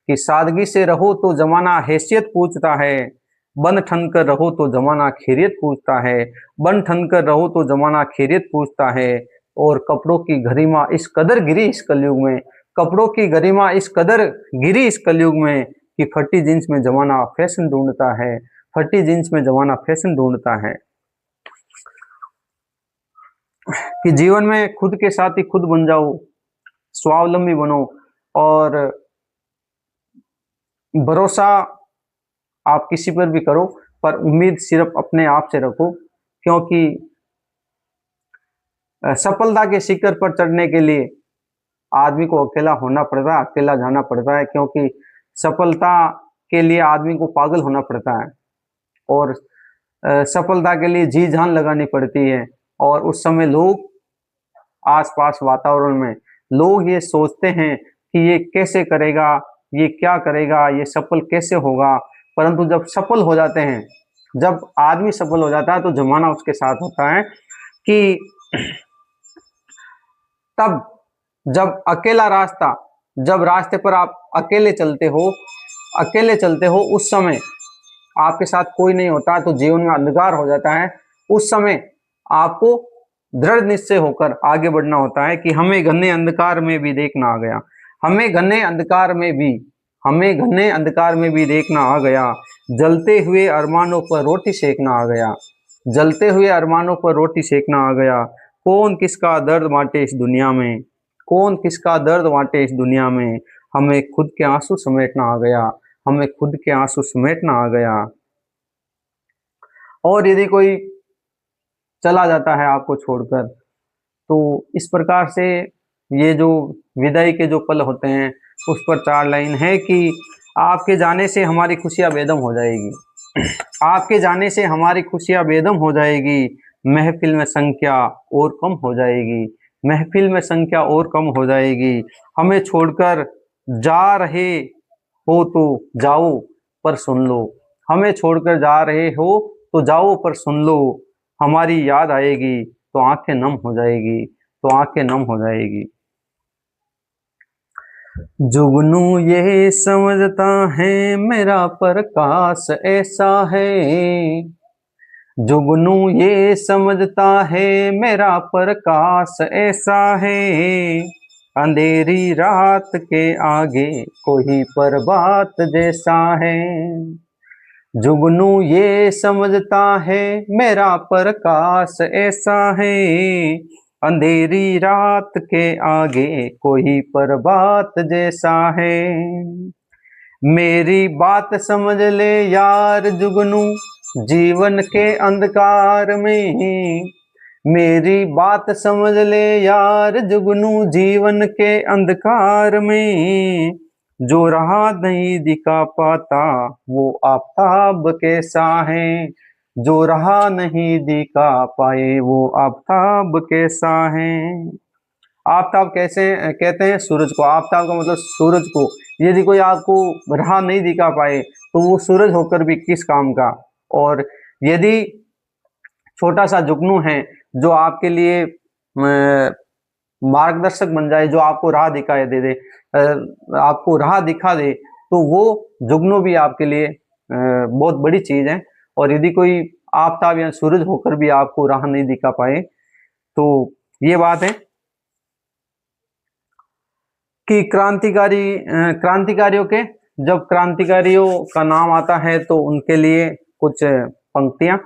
कि सादगी से रहो तो जमाना हैसियत पूछता है, बन ठन कर रहो तो जमाना खैरियत पूछता है, बन ठन कर रहो तो जमाना खैरियत पूछता है। और कपड़ों की गरिमा इस कदर गिरी इस कलयुग में, कपड़ों की गरिमा इस कदर गिरी इस कलयुग में, कि फटी जींस में जमाना फैशन ढूंढता है, फटी जींस में जमाना फैशन ढूंढता है। कि जीवन में खुद के साथ ही खुद बन जाओ, स्वावलंबी बनो और भरोसा आप किसी पर भी करो, पर उम्मीद सिर्फ अपने आप से रखो, क्योंकि सफलता के शिखर पर चढ़ने के लिए आदमी को अकेला होना पड़ता है, अकेला जाना पड़ता है, क्योंकि सफलता के लिए आदमी को पागल होना पड़ता है और सफलता के लिए जी जान लगानी पड़ती है। और उस समय लोग आसपास वातावरण में लोग ये सोचते हैं कि ये कैसे करेगा, ये क्या करेगा, ये सफल कैसे होगा, परंतु जब सफल हो जाते हैं, जब आदमी सफल हो जाता है तो जमाना उसके साथ होता है। कि तब जब अकेला रास्ता, जब रास्ते पर आप अकेले चलते हो, उस समय आपके साथ कोई नहीं होता तो जीवन में अंधकार हो जाता है। उस समय आपको दृढ़ निश्चय होकर आगे बढ़ना होता है कि हमें घने अंधकार में भी देखना आ गया, हमें घने अंधकार में भी देखना आ गया, जलते हुए अरमानों पर रोटी सेकना आ गया, जलते हुए अरमानों पर रोटी सेकना आ गया। कौन किसका दर्द बांटे इस दुनिया में, कौन किसका दर्द बांटे इस दुनिया में, हमें खुद के आंसू समेटना आ गया, हमें खुद के आंसू समेटना आ गया। और यदि कोई चला जाता है आपको छोड़कर, तो इस प्रकार से ये जो विदाई के जो पल होते हैं उस पर 4 लाइन है कि आपके जाने से हमारी खुशियां बेदम हो जाएगी, आपके जाने से हमारी खुशियां बेदम हो जाएगी, महफिल में संख्या और कम हो जाएगी, महफिल में संख्या और कम हो जाएगी। हमें छोड़कर जा रहे हो तो जाओ पर सुन लो, हमें छोड़कर जा रहे हो तो जाओ पर सुन लो, हमारी याद आएगी तो आंखें नम हो जाएगी, तो आंखें नम हो जाएगी। जुगनू ये समझता है मेरा प्रकाश ऐसा है, जुगनू ये समझता है मेरा प्रकाश ऐसा है, अंधेरी रात के आगे कोई पर्वत जैसा है, जुगनू ये समझता है मेरा प्रकाश ऐसा है, अंधेरी रात के आगे कोई पर्वत जैसा है। मेरी बात समझ ले यार जुगनू जीवन के अंधकार में, मेरी बात समझ ले यार जुगनू जीवन के अंधकार में, जो राह नहीं दिखा पाता वो आफताब कैसा है, जो राह नहीं दिखा पाए वो आफताब कैसा है। आफताब कैसे कहते हैं? सूरज को। आफताब का मतलब सूरज को। यदि कोई आपको राह नहीं दिखा पाए तो वो सूरज होकर भी किस काम का। और यदि छोटा सा जुगनू है जो आपके लिए मार्गदर्शक बन जाए, जो आपको राह दिखाई दे दे, आपको राह दिखा दे, तो वो जुगनू भी आपके लिए बहुत बड़ी चीज है। और यदि कोई आफताब या सूरज होकर भी आपको राह नहीं दिखा पाए तो ये बात है कि क्रांतिकारियों के, जब क्रांतिकारियों का नाम आता है तो उनके लिए कुछ पंक्तियां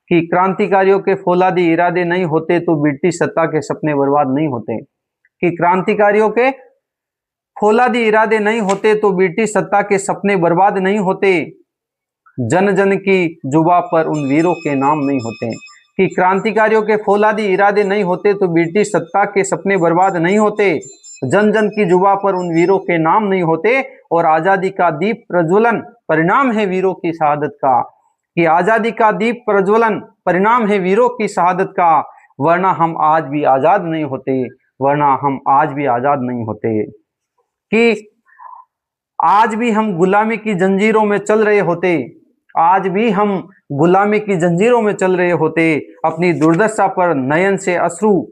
कि क्रांतिकारियों के फौलादी इरादे नहीं होते तो ब्रिटिश सत्ता के सपने बर्बाद नहीं होते, कि क्रांतिकारियों के फौलादी इरादे नहीं होते तो ब्रिटिश सत्ता के सपने बर्बाद नहीं होते, जन जन की जुबा पर उन वीरों के नाम नहीं होते, कि क्रांतिकारियों के फौलादी इरादे नहीं होते तो ब्रिटिश सत्ता के सपने बर्बाद नहीं होते, जन जन की जुबा पर उन वीरों के नाम नहीं होते, और आजादी का दीप प्रज्वलन परिणाम है वीरों की शहादत का, कि आजादी का दीप प्रज्वलन परिणाम है वीरों की शहादत का, वरना हम आज भी आजाद नहीं होते, वरना हम आज भी आजाद नहीं होते, कि आज भी हम गुलामी की जंजीरों में चल रहे होते, आज भी हम गुलामी की जंजीरों में चल रहे होते, अपनी दुर्दशा पर नयन से अश्रु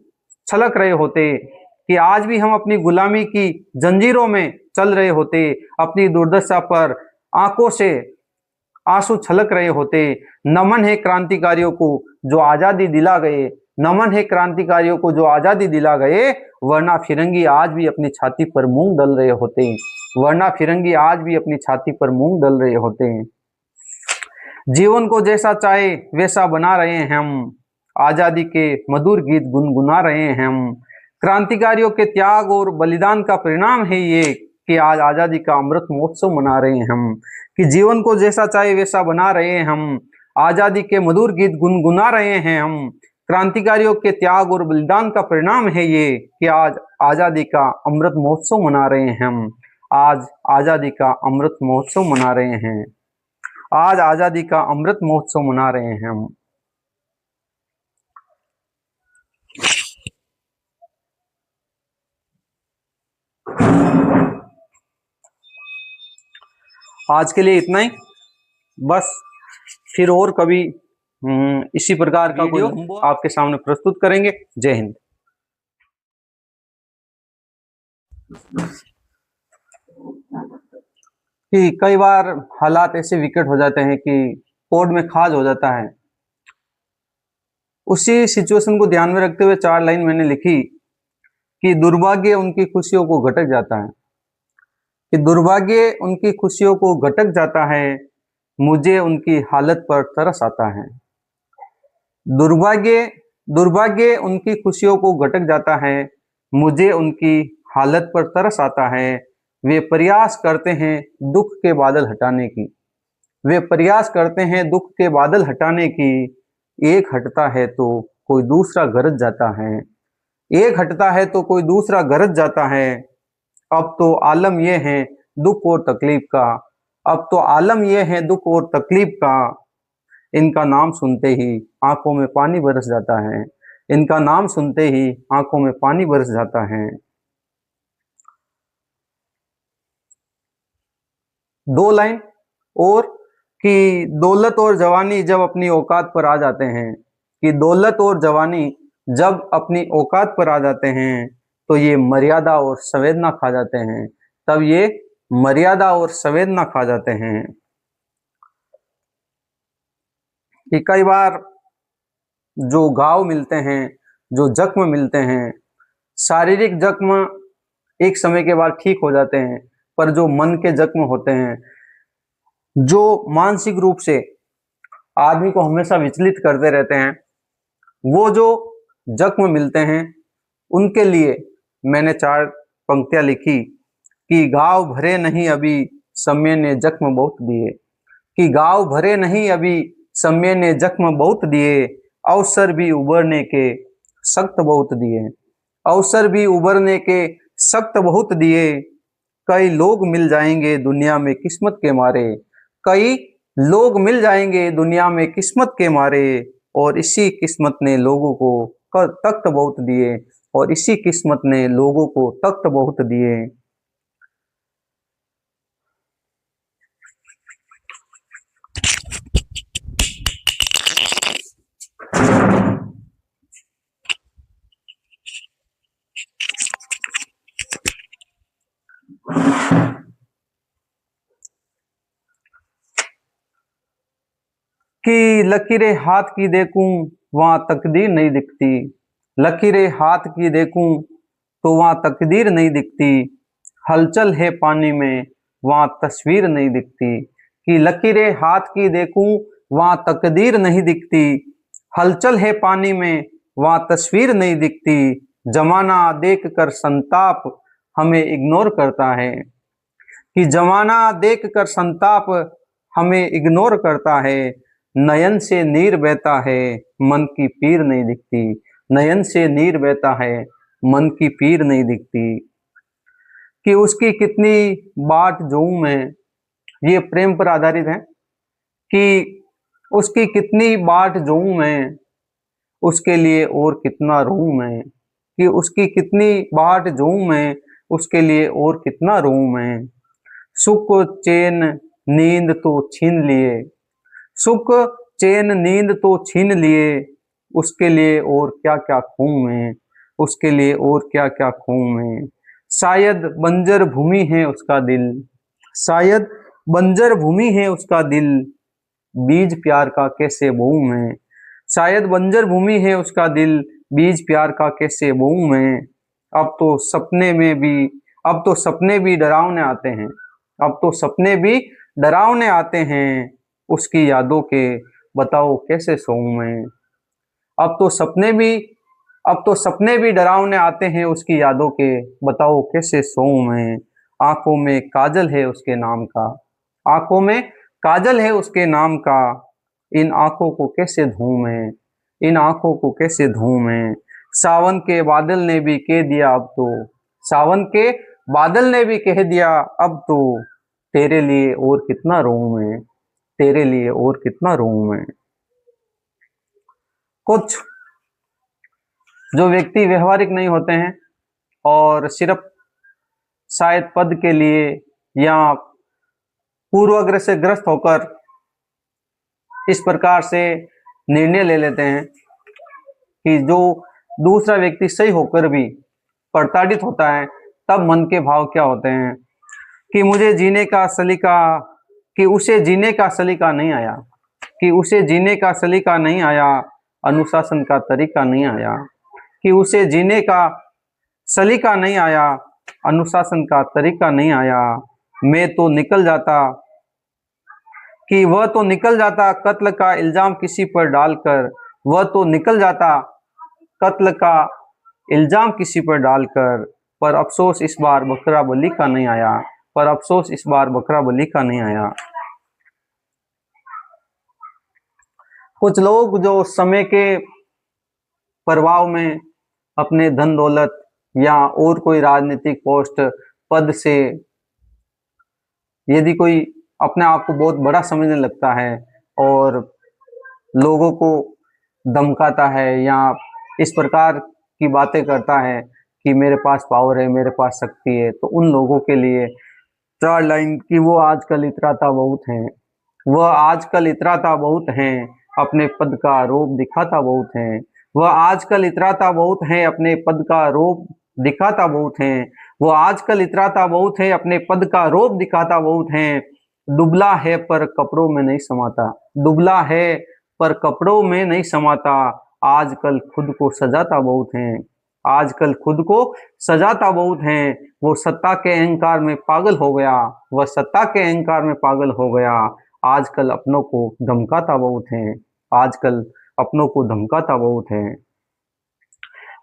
छलक रहे होते, कि आज भी हम अपनी गुलामी की जंजीरों में चल रहे होते, अपनी दुर्दशा पर आंखों से आंसू छलक रहे होते। नमन है क्रांतिकारियों को जो आजादी दिला गए, नमन है क्रांतिकारियों को जो आजादी दिला गए, वरना फिरंगी आज भी अपनी छाती पर मूंग डल रहे होते, वरना फिरंगी आज भी अपनी छाती पर मूंग डल रहे होते। जीवन को जैसा चाहे वैसा बना रहे हैं हम, आजादी के मधुर गीत गुनगुना रहे हैं हम, क्रांतिकारियों के त्याग और बलिदान का परिणाम है ये कि आज आजादी का अमृत महोत्सव मना रहे हैं हम, कि जीवन को जैसा चाहे वैसा बना रहे हैं हम, आजादी के मधुर गीत गुनगुना रहे हैं हम, क्रांतिकारियों के त्याग और बलिदान का परिणाम है ये कि आज आजादी का अमृत महोत्सव मना रहे हैं हम, आज आजादी का अमृत महोत्सव मना रहे हैं, आज आजादी का अमृत महोत्सव मना रहे हैं हम। आज के लिए इतना ही बस, फिर और कभी इसी प्रकार का वीडियो आपके सामने प्रस्तुत करेंगे। जय हिंद। कि कई बार हालात ऐसे विकट हो जाते हैं कि कोर्ट में खाज हो जाता है। उसी सिचुएशन को ध्यान में रखते हुए 4 लाइन मैंने लिखी कि दुर्भाग्य उनकी खुशियों को घटक जाता है, कि दुर्भाग्य उनकी खुशियों को घटक जाता है, मुझे उनकी हालत पर तरस आता है। दुर्भाग्य दुर्भाग्य उनकी खुशियों को घटक जाता है, मुझे उनकी हालत पर तरस आता है। वे प्रयास करते हैं दुख के बादल हटाने की, वे प्रयास करते हैं दुख के बादल हटाने की। एक हटता है तो कोई दूसरा गरज जाता है, एक हटता है तो कोई दूसरा गरज जाता है। अब तो आलम यह है दुख और तकलीफ का, अब तो आलम यह है दुख और तकलीफ का। इनका नाम सुनते ही आंखों में पानी बरस जाता है, इनका नाम सुनते ही आंखों में पानी बरस जाता है। 2 लाइन और कि दौलत और जवानी जब अपनी औकात पर आ जाते हैं, कि दौलत और जवानी जब अपनी औकात पर आ जाते हैं तो ये मर्यादा और संवेदना खा जाते हैं, तब ये मर्यादा और संवेदना खा जाते हैं। कि कई बार जो घाव मिलते हैं, जो जख्म मिलते हैं, शारीरिक जख्म एक समय के बाद ठीक हो जाते हैं, पर जो मन के जख्म होते हैं, जो मानसिक रूप से आदमी को हमेशा विचलित करते रहते हैं, वो जो जख्म मिलते हैं, उनके लिए मैंने 4 पंक्तियां लिखी कि घाव भरे नहीं अभी समय ने जख्म बहुत दिए, कि घाव भरे नहीं अभी समय ने जख्म बहुत दिए। अवसर भी उभरने के सख्त बहुत दिए, अवसर भी उभरने के सख्त बहुत दिए। कई लोग मिल जाएंगे दुनिया में किस्मत के मारे, कई लोग मिल जाएंगे दुनिया में किस्मत के मारे। और इसी किस्मत ने लोगों को तख्त बहुत दिए, और इसी किस्मत ने लोगों को तख्त बहुत दिए। कि लकीरें हाथ की देखूं वहां तकदीर नहीं दिखती, लकीरें हाथ की देखूं तो वहां तकदीर नहीं दिखती। हलचल है पानी में वहां तस्वीर नहीं दिखती, कि लकीरें हाथ की देखूं वहां तकदीर नहीं दिखती। हलचल है पानी में वहां तस्वीर नहीं दिखती। जमाना देख कर संताप हमें इग्नोर करता है, कि जमाना देख कर संताप हमें इग्नोर करता है। नयन से नीर बहता है मन की पीर नहीं दिखती, नयन से नीर बहता है मन की पीर नहीं दिखती। कि उसकी कितनी बाट जोऊं मैं, ये प्रेम पर आधारित है, कि उसकी कितनी बाट जोऊं मैं, उसके लिए और कितना रोऊं मैं, कि उसकी कितनी बाट जोऊं मैं, उसके लिए और कितना रोऊं मैं। सुख चैन नींद तो छीन लिए, सुख चैन नींद तो छीन लिए। उसके लिए और क्या क्या खूं मैं, उसके लिए और क्या क्या खूं मैं। शायद बंजर भूमि है उसका दिल, शायद बंजर भूमि है उसका दिल। बीज प्यार का कैसे बोऊं मैं, शायद बंजर भूमि है उसका दिल। बीज प्यार का कैसे बोऊं मैं। अब तो सपने में भी अब तो सपने भी डरावने आते हैं, अब तो सपने भी डरावने आते हैं। उसकी यादों के बताओ कैसे सोऊं मैं। अब तो सपने भी अब तो सपने भी डरावने आते हैं उसकी यादों के, बताओ कैसे सोऊं मैं। आंखों में काजल है उसके नाम का, आंखों में काजल है उसके नाम का। इन आंखों को कैसे धोऊं मैं, इन आंखों को कैसे धोऊं मैं। सावन के बादल ने भी कह दिया अब तो, सावन के बादल ने भी कह दिया अब तो। तेरे लिए और कितना रोऊं मैं, तेरे लिए और कितना रोऊं मैं। कुछ जो व्यक्ति व्यवहारिक नहीं होते हैं और सिर्फ शायद पद के लिए या पूर्वाग्रह से ग्रस्त होकर इस प्रकार से निर्णय ले लेते हैं कि जो दूसरा व्यक्ति सही होकर भी प्रताड़ित होता है, तब मन के भाव क्या होते हैं कि मुझे जीने का सलीका, कि उसे जीने का सलीका नहीं आया, कि उसे जीने का सलीका नहीं आया, अनुशासन का तरीका नहीं आया, कि उसे जीने का सलीका नहीं आया, अनुशासन का तरीका नहीं आया। मैं तो निकल जाता, कि वह तो निकल जाता कत्ल का इल्जाम किसी पर डालकर, वह तो निकल जाता कत्ल का इल्जाम किसी पर डालकर, पर अफसोस इस बार बकरा बली का नहीं आया, पर अफसोस इस बार बकरा बली का नहीं आया। कुछ लोग जो समय के प्रभाव में अपने धन दौलत या और कोई राजनीतिक पोस्ट पद से यदि कोई अपने आप को बहुत बड़ा समझने लगता है और लोगों को धमकाता है या इस प्रकार की बातें करता है कि मेरे पास पावर है, मेरे पास शक्ति है, तो उन लोगों के लिए 4 लाइन कि वो आजकल इतराता बहुत हैं, वह आजकल इतराता बहुत हैं, अपने पद का रोब दिखाता बहुत हैं, वह आजकल इतराता बहुत हैं, अपने पद का रोब दिखाता बहुत हैं, वो आजकल इतराता बहुत है, अपने पद का रोब दिखाता बहुत हैं, दुबला है पर कपड़ों में नहीं समाता, दुबला है पर कपड़ों में नहीं समाता, आजकल खुद को सजाता बहुत हैं, आजकल खुद को सजाता बहुत हैं, वो सत्ता के अहंकार में पागल हो गया, वह सत्ता के अहंकार में पागल हो गया, आजकल अपनों को धमकाता बहुत हैं, आजकल अपनों को धमकाता बहुत है।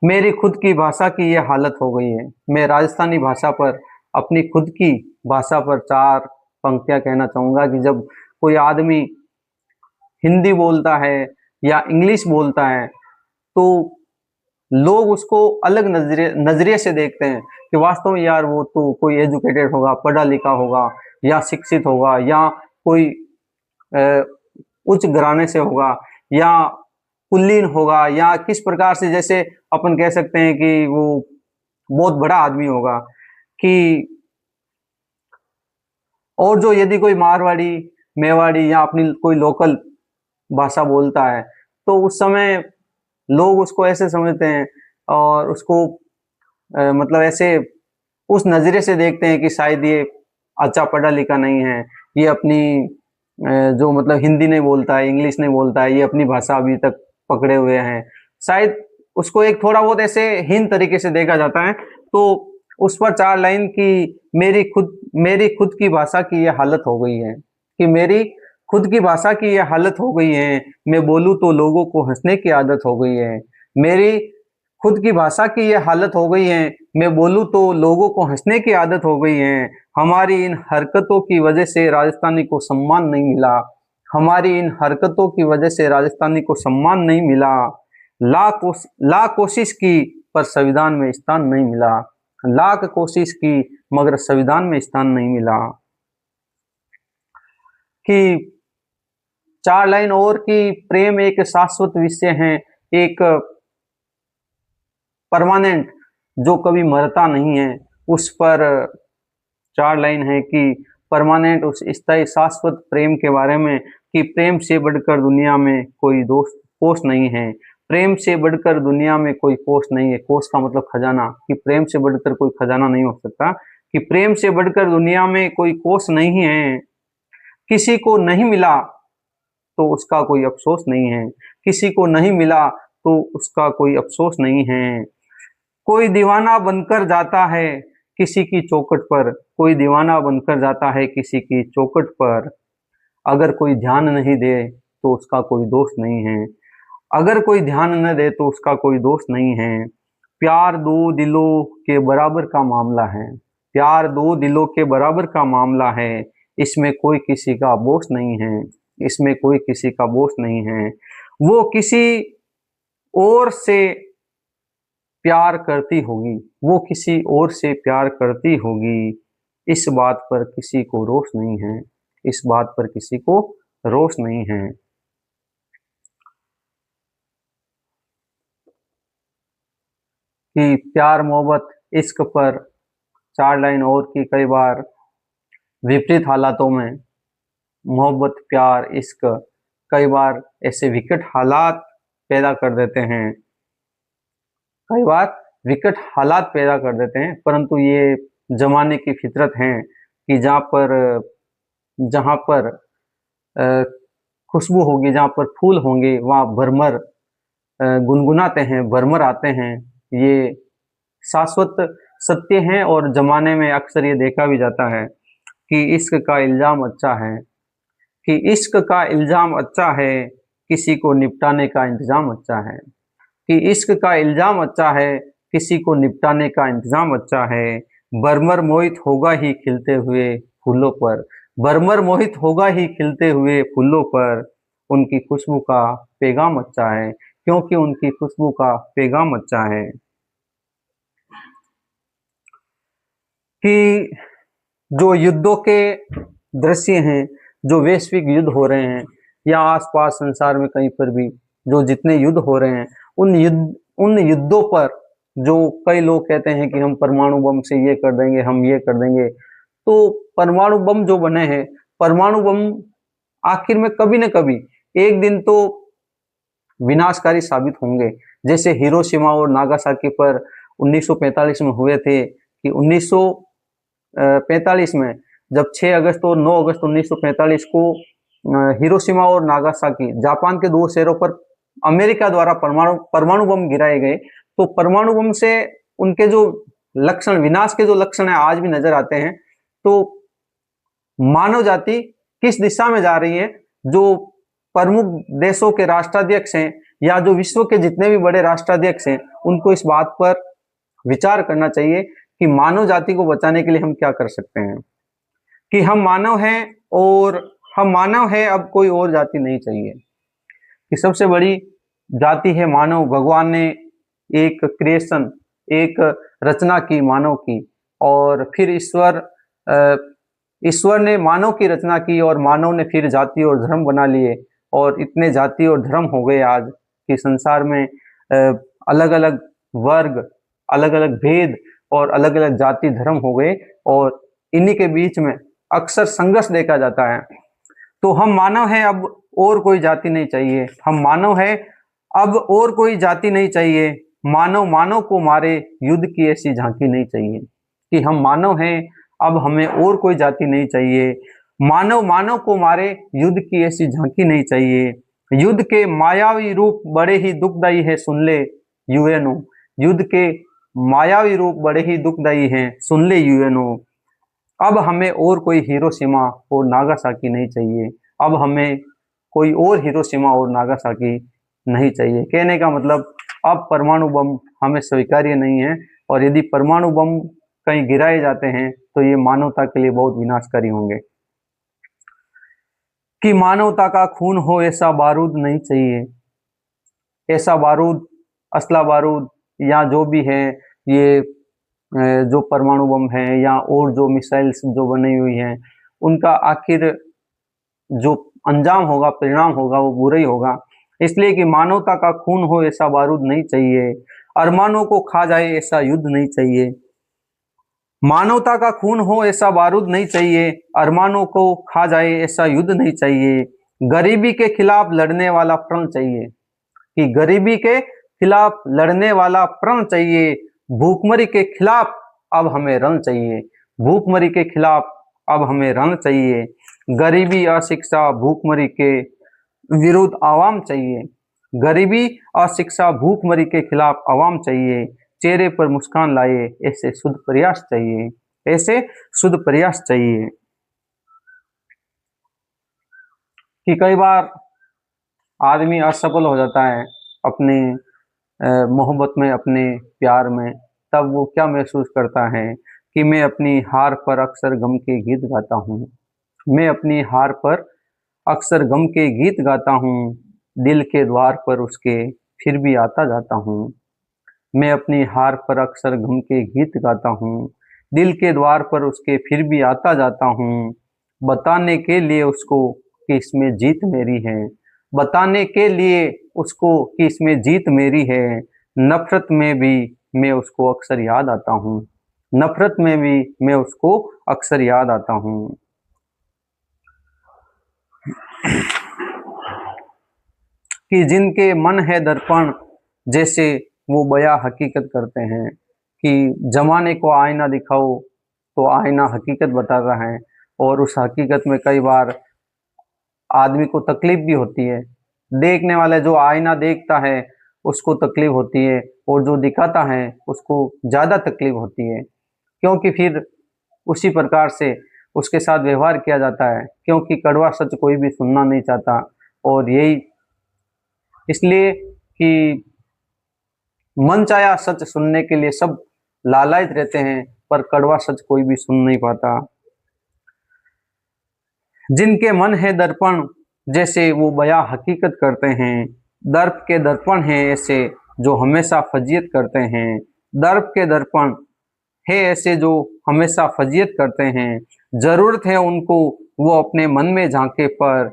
मेरी खुद की भाषा की ये हालत हो गई है। मैं राजस्थानी भाषा पर, अपनी खुद की भाषा पर 4 पंक्तियां कहना चाहूँगा कि जब कोई आदमी हिंदी बोलता है या इंग्लिश बोलता है, तो लोग उसको अलग नजरिए से देखते हैं कि वास्तव में यार वो तो कोई एजुकेटेड होगा, पढ़ा लिखा होगा या शिक्षित होगा या कोई उच्च घराने से होगा या कुलीन होगा या किस प्रकार से, जैसे अपन कह सकते हैं कि वो बहुत बड़ा आदमी होगा। कि और जो यदि कोई मारवाड़ी, मेवाड़ी या अपनी कोई लोकल भाषा बोलता है, तो उस समय लोग उसको ऐसे समझते हैं और उसको मतलब ऐसे उस नज़रिए से देखते हैं कि शायद ये अच्छा पढ़ा लिखा नहीं है, ये अपनी जो मतलब हिंदी नहीं बोलता है, इंग्लिश नहीं बोलता है, ये अपनी भाषा अभी तक पकड़े हुए हैं, शायद उसको एक थोड़ा बहुत ऐसे हीन तरीके से देखा जाता है। तो उस पर 4 लाइन की मेरी खुद की भाषा की ये हालत हो गई है, कि मेरी खुद की भाषा की ये हालत हो गई है, मैं बोलूँ तो लोगों को हंसने की आदत हो गई है, मेरी खुद की भाषा की ये हालत हो गई है, मैं बोलूँ तो लोगों को हंसने की आदत हो गई है, हमारी इन हरकतों की वजह से राजस्थानी को सम्मान नहीं मिला, हमारी इन हरकतों की वजह से राजस्थानी को सम्मान नहीं मिला, लाख कोशिश की पर संविधान में स्थान नहीं मिला, लाख कोशिश की मगर संविधान में स्थान नहीं मिला। कि 4 लाइन और कि प्रेम एक शाश्वत विषय है, एक परमानेंट जो कभी मरता नहीं है, उस पर 4 लाइन है कि परमानेंट उस स्थायी शाश्वत प्रेम के बारे में, कि प्रेम से बढ़कर दुनिया में कोई दोस्त कोष नहीं है, प्रेम से बढ़कर दुनिया में कोई कोष नहीं है, कोष का मतलब खजाना, कि प्रेम से बढ़कर कोई खजाना नहीं हो सकता, कि प्रेम से बढ़कर दुनिया में कोई कोष नहीं है, किसी को नहीं मिला तो उसका कोई अफसोस नहीं है, किसी को नहीं मिला तो उसका कोई अफसोस नहीं है, कोई दीवाना बनकर जाता है किसी की चौखट पर, कोई दीवाना बनकर जाता है किसी की चौखट पर, अगर कोई ध्यान नहीं दे तो उसका कोई दोष नहीं है, अगर कोई ध्यान न दे तो उसका कोई दोष नहीं है, प्यार 2 दिलों के बराबर का मामला है, प्यार 2 दिलों के बराबर का मामला है, इसमें कोई किसी का बोझ नहीं है, इसमें कोई किसी का बोझ नहीं है, वो किसी और से प्यार करती होगी, वो किसी और से प्यार करती होगी, इस बात पर किसी को रोष नहीं है, इस बात पर किसी को रोष नहीं है। कि प्यार मोहब्बत इश्क पर 4 लाइन और की कई बार विपरीत हालातों में मोहब्बत, प्यार, इश्क कई बार ऐसे विकट हालात पैदा कर देते हैं, कई बार विकट हालात पैदा कर देते हैं, परंतु ये जमाने की फितरत है कि जहाँ पर खुशबू होगी, जहाँ पर फूल होंगे, वहाँ भरमर गुनगुनाते हैं, भरमर आते हैं। ये शाश्वत सत्य है और जमाने में अक्सर ये देखा भी जाता है कि इश्क का इल्जाम अच्छा है, कि इश्क का इल्जाम अच्छा है, किसी को निपटाने का इंतजाम अच्छा है, कि इश्क का इल्जाम अच्छा है, किसी को निपटाने का इंतजाम अच्छा है। भरमर मोहित होगा ही खिलते हुए फूलों पर, भरमर मोहित होगा ही खिलते हुए फूलों पर, उनकी खुशबू का पैगाम अच्छा है, क्योंकि उनकी खुशबू का पैगाम अच्छा है। कि जो युद्धों के दृश्य हैं, जो वैश्विक युद्ध हो रहे हैं या आसपास संसार में कहीं पर भी जो जितने युद्ध हो रहे हैं, उन युद्धों पर जो कई लोग कहते हैं कि हम परमाणु बम से ये कर देंगे, हम ये कर देंगे, तो परमाणु बम जो बने हैं, परमाणु बम आखिर में कभी न कभी एक दिन तो विनाशकारी साबित होंगे। जैसे हिरोशिमा और नागासाकी पर 1945 में हुए थे, कि 1945 में जब 6 अगस्त और 9 अगस्त 1945 को हिरोशिमा और नागासाकी, जापान के दो शहरों पर अमेरिका द्वारा परमाणु बम गिराए गए, तो परमाणु बम से उनके जो लक्षण, विनाश के जो लक्षण है आज भी नजर आते हैं। तो मानव जाति किस दिशा में जा रही है, जो प्रमुख देशों के राष्ट्राध्यक्ष हैं या जो विश्व के जितने भी बड़े राष्ट्राध्यक्ष हैं, उनको इस बात पर विचार करना चाहिए कि मानव जाति को बचाने के लिए हम क्या कर सकते हैं, कि हम मानव हैं और हम मानव हैं, अब कोई और जाति नहीं चाहिए, कि सबसे बड़ी जाति है मानव। भगवान ने एक क्रिएशन, एक रचना की मानव की, और फिर ईश्वर ने मानव की रचना की और मानव ने फिर जाति और धर्म बना लिए, और इतने जाति और धर्म हो गए आज कि संसार में अलग अलग वर्ग, अलग अलग भेद और अलग अलग जाति धर्म हो गए, और इन्हीं के बीच में अक्सर संघर्ष देखा जाता है। तो हम मानव हैं, अब और कोई जाति नहीं चाहिए, हम मानव हैं, अब और कोई जाति नहीं चाहिए, मानव मानव को मारे, युद्ध की ऐसी झांकी नहीं चाहिए, कि हम मानव हैं, अब हमें और कोई जाति नहीं चाहिए, मानव मानव को मारे, युद्ध की ऐसी झांकी नहीं चाहिए। युद्ध के मायावी रूप बड़े ही दुखदायी है, सुन ले यूएनओ, युद्ध के मायावी रूप बड़े ही दुखदायी हैं, सुन ले यूएनओ। अब हमें और कोई हिरोशिमा और नागासाकी नहीं चाहिए, अब हमें कोई और हिरोशिमा और नागासाकी नहीं चाहिए। कहने का मतलब अब परमाणु बम हमें स्वीकार्य नहीं है, और यदि परमाणु बम कहीं गिराए जाते हैं तो ये मानवता के लिए बहुत विनाशकारी होंगे। कि मानवता का खून हो ऐसा बारूद नहीं चाहिए, ऐसा बारूद, असला बारूद या जो भी है, ये जो परमाणु बम है या और जो मिसाइल्स जो बनी हुई हैं, उनका आखिर जो अंजाम होगा, परिणाम होगा, वो बुरा ही होगा। इसलिए कि मानवता का खून हो ऐसा बारूद नहीं चाहिए, अरमानों को खा जाए ऐसा युद्ध नहीं चाहिए। मानवता का खून हो ऐसा बारूद नहीं चाहिए, अरमानों को खा जाए ऐसा युद्ध नहीं चाहिए। गरीबी के खिलाफ लड़ने वाला प्रण चाहिए, कि गरीबी के खिलाफ लड़ने वाला प्रण चाहिए। भूखमरी के खिलाफ अब हमें रण चाहिए, भूखमरी के खिलाफ अब हमें रण चाहिए। गरीबी, अशिक्षा, भूखमरी के विरुद्ध आवाम चाहिए, गरीबी, अशिक्षा, भूखमरी के खिलाफ आवाम चाहिए। चेहरे पर मुस्कान लाए ऐसे शुद्ध प्रयास चाहिए, ऐसे शुद्ध प्रयास चाहिए। कि कई बार आदमी असफल हो जाता है अपने मोहब्बत में, अपने प्यार में, तब वो क्या महसूस करता है कि मैं अपनी हार पर अक्सर गम के गीत गाता हूँ, मैं अपनी हार पर अक्सर गम के गीत गाता हूँ। दिल के द्वार पर उसके फिर भी आता जाता हूँ, मैं अपनी हार पर अक्सर गम के गीत गाता हूँ। दिल के द्वार पर उसके फिर भी आता जाता हूँ, बताने के लिए उसको कि इसमें जीत मेरी है, बताने के लिए उसको कि इसमें जीत मेरी है। नफरत में भी मैं उसको अक्सर याद आता हूँ, नफरत में भी मैं उसको अक्सर याद आता हूँ। कि जिनके मन है दर्पण जैसे वो बया हकीकत करते हैं, कि जमाने को आईना दिखाओ तो आईना हकीकत बता रहा है, और उस हकीकत में कई बार आदमी को तकलीफ भी होती है। देखने वाला जो आईना देखता है उसको तकलीफ होती है, और जो दिखाता है उसको ज़्यादा तकलीफ होती है, क्योंकि फिर उसी प्रकार से उसके साथ व्यवहार किया जाता है, क्योंकि कड़वा सच कोई भी सुनना नहीं चाहता। और यही इसलिए कि मनचाहा सच सुनने के लिए सब लालायित रहते हैं, पर कड़वा सच कोई भी सुन नहीं पाता। जिनके मन है दर्पण जैसे वो बया हकीकत करते हैं, दर्प के दर्पण हैं ऐसे जो हमेशा फजीयत करते हैं, दर्प के दर्पण है ऐसे जो हमेशा फजीयत करते हैं। जरूरत है उनको वो अपने मन में झांके, पर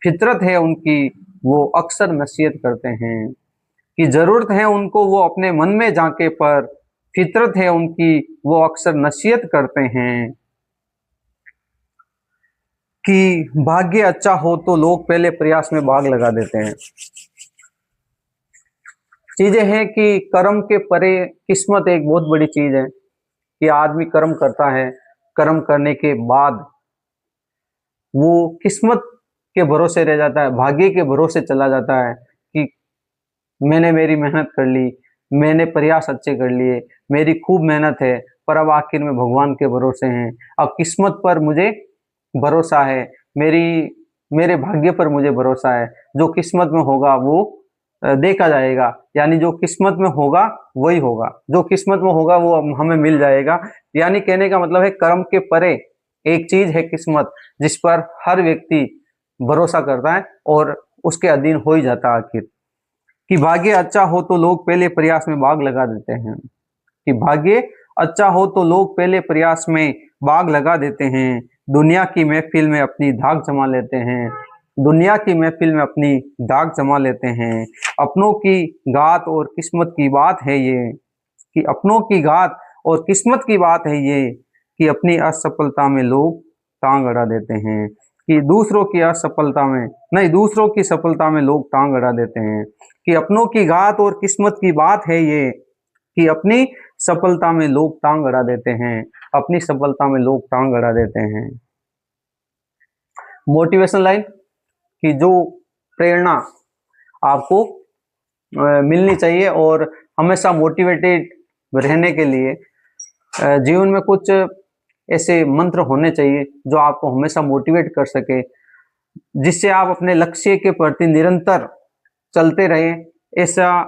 फितरत है उनकी वो अक्सर नसीहत करते हैं। कि जरूरत है उनको वो अपने मन में झांके, पर फितरत है उनकी वो अक्सर नसीहत करते हैं। कि भाग्य अच्छा हो तो लोग पहले प्रयास में बाग लगा देते हैं। चीजें हैं कि कर्म के परे किस्मत एक बहुत बड़ी चीज है, कि आदमी कर्म करता है, कर्म करने के बाद वो किस्मत के भरोसे रह जाता है, भाग्य के भरोसे चला जाता है कि मैंने मेरी मेहनत कर ली, मैंने प्रयास अच्छे कर लिए, मेरी खूब मेहनत है, पर अब आखिर में भगवान के भरोसे हैं, अब किस्मत पर मुझे भरोसा है, मेरे भाग्य पर मुझे भरोसा है, जो किस्मत में होगा वो देखा जाएगा। यानी जो किस्मत में होगा वही होगा, जो किस्मत में होगा वो हमें मिल जाएगा। यानी कहने का मतलब है कर्म के परे एक चीज है किस्मत, जिस पर हर व्यक्ति भरोसा करता है और उसके अधीन हो ही जाता है आखिर। कि भाग्य अच्छा हो तो लोग पहले प्रयास में बाग लगा देते हैं, कि भाग्य अच्छा हो तो लोग पहले प्रयास में बाग लगा देते हैं, दुनिया की महफिल में अपनी धाक जमा लेते हैं, दुनिया की महफिल में अपनी धाक जमा लेते हैं। अपनों की गात और किस्मत की बात है ये, कि अपनों की गात और किस्मत की बात है ये, कि अपनी असफलता में लोग टांग अड़ा देते हैं, कि दूसरों की असफलता में नहीं, दूसरों की सफलता में लोग टांग अड़ा देते हैं। कि अपनों की गात और किस्मत की बात है ये, कि अपनी सफलता में लोग टांग अड़ा देते हैं, अपनी सफलता में लोग टांग अड़ा देते हैं। मोटिवेशन लाइन, कि जो प्रेरणा आपको मिलनी चाहिए, और हमेशा मोटिवेटेड रहने के लिए जीवन में कुछ ऐसे मंत्र होने चाहिए जो आपको हमेशा मोटिवेट कर सके, जिससे आप अपने लक्ष्य के प्रति निरंतर चलते रहें। ऐसा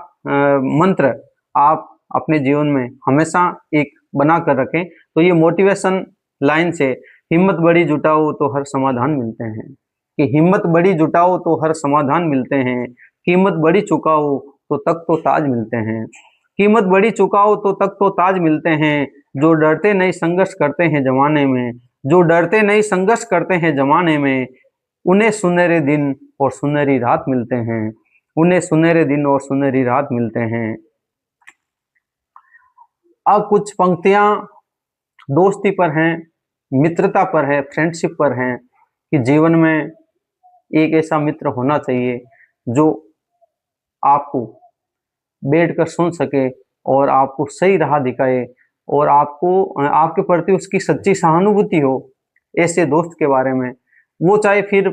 मंत्र आप अपने जीवन में हमेशा एक बना कर रखें। तो ये मोटिवेशन लाइन से, हिम्मत बड़ी जुटाओ तो हर समाधान मिलते हैं, कि हिम्मत बड़ी जुटाओ तो हर समाधान मिलते हैं, कीमत बड़ी चुकाओ तो तक तो ताज मिलते हैं, कीमत बड़ी चुकाओ तो तक तो ताज मिलते हैं। जो डरते नहीं संघर्ष करते हैं जमाने में, जो डरते नहीं संघर्ष करते हैं जमाने में, उन्हें सुनहरे दिन और सुनहरी रात मिलते हैं, उन्हें सुनहरे दिन और सुनहरी रात मिलते हैं। अब कुछ पंक्तियां दोस्ती पर हैं, मित्रता पर है, फ्रेंडशिप पर हैं, कि जीवन में एक ऐसा मित्र होना चाहिए जो आपको बैठकर सुन सके और आपको सही राह दिखाए, और आपको आपके प्रति उसकी सच्ची सहानुभूति हो। ऐसे दोस्त के बारे में, वो चाहे फिर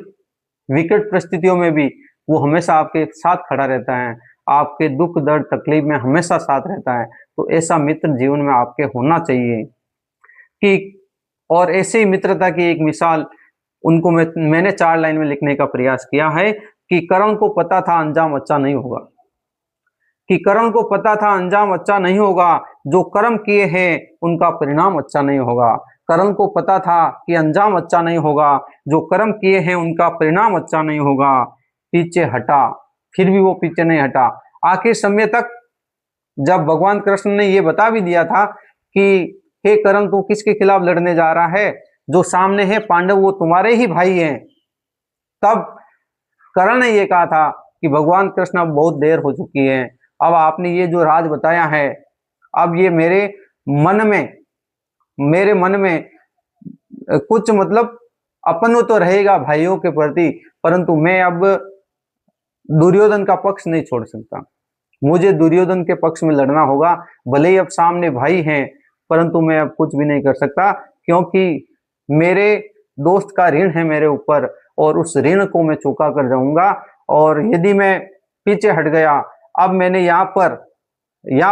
विकट परिस्थितियों में भी वो हमेशा आपके साथ खड़ा रहता है, आपके दुख दर्द तकलीफ में हमेशा साथ रहता है। तो ऐसा मित्र जीवन में आपके होना चाहिए। कि और ऐसे ही मित्रता की एक मिसाल उनको मैंने 4 लाइन में लिखने का प्रयास किया है। कि करण को पता था अंजाम अच्छा नहीं होगा, कि करण को पता था अंजाम अच्छा नहीं होगा, जो कर्म किए हैं उनका परिणाम अच्छा नहीं होगा। करण को पता था कि अंजाम अच्छा नहीं होगा, जो कर्म किए हैं उनका परिणाम अच्छा नहीं होगा। पीछे हटा, फिर भी वो पीछे नहीं हटा। आखिर समय तक जब भगवान कृष्ण ने ये बता भी दिया था कि हे करण तू किसके खिलाफ लड़ने जा रहा है, जो सामने है पांडव वो तुम्हारे ही भाई हैं, तब कर्ण ने ये कहा था कि भगवान कृष्ण अब बहुत देर हो चुकी है, अब आपने ये जो राज बताया है, अब ये मेरे मन में कुछ मतलब अपन तो रहेगा भाइयों के प्रति, परंतु मैं अब दुर्योधन का पक्ष नहीं छोड़ सकता। मुझे दुर्योधन के पक्ष में लड़ना होगा, भले ही अब सामने भाई हैं, परंतु मैं अब कुछ भी नहीं कर सकता, क्योंकि मेरे दोस्त का ऋण है मेरे ऊपर, और उस ऋण को मैं चुका कर जाऊंगा। और यदि मैं पीछे हट गया, अब मैंने यहाँ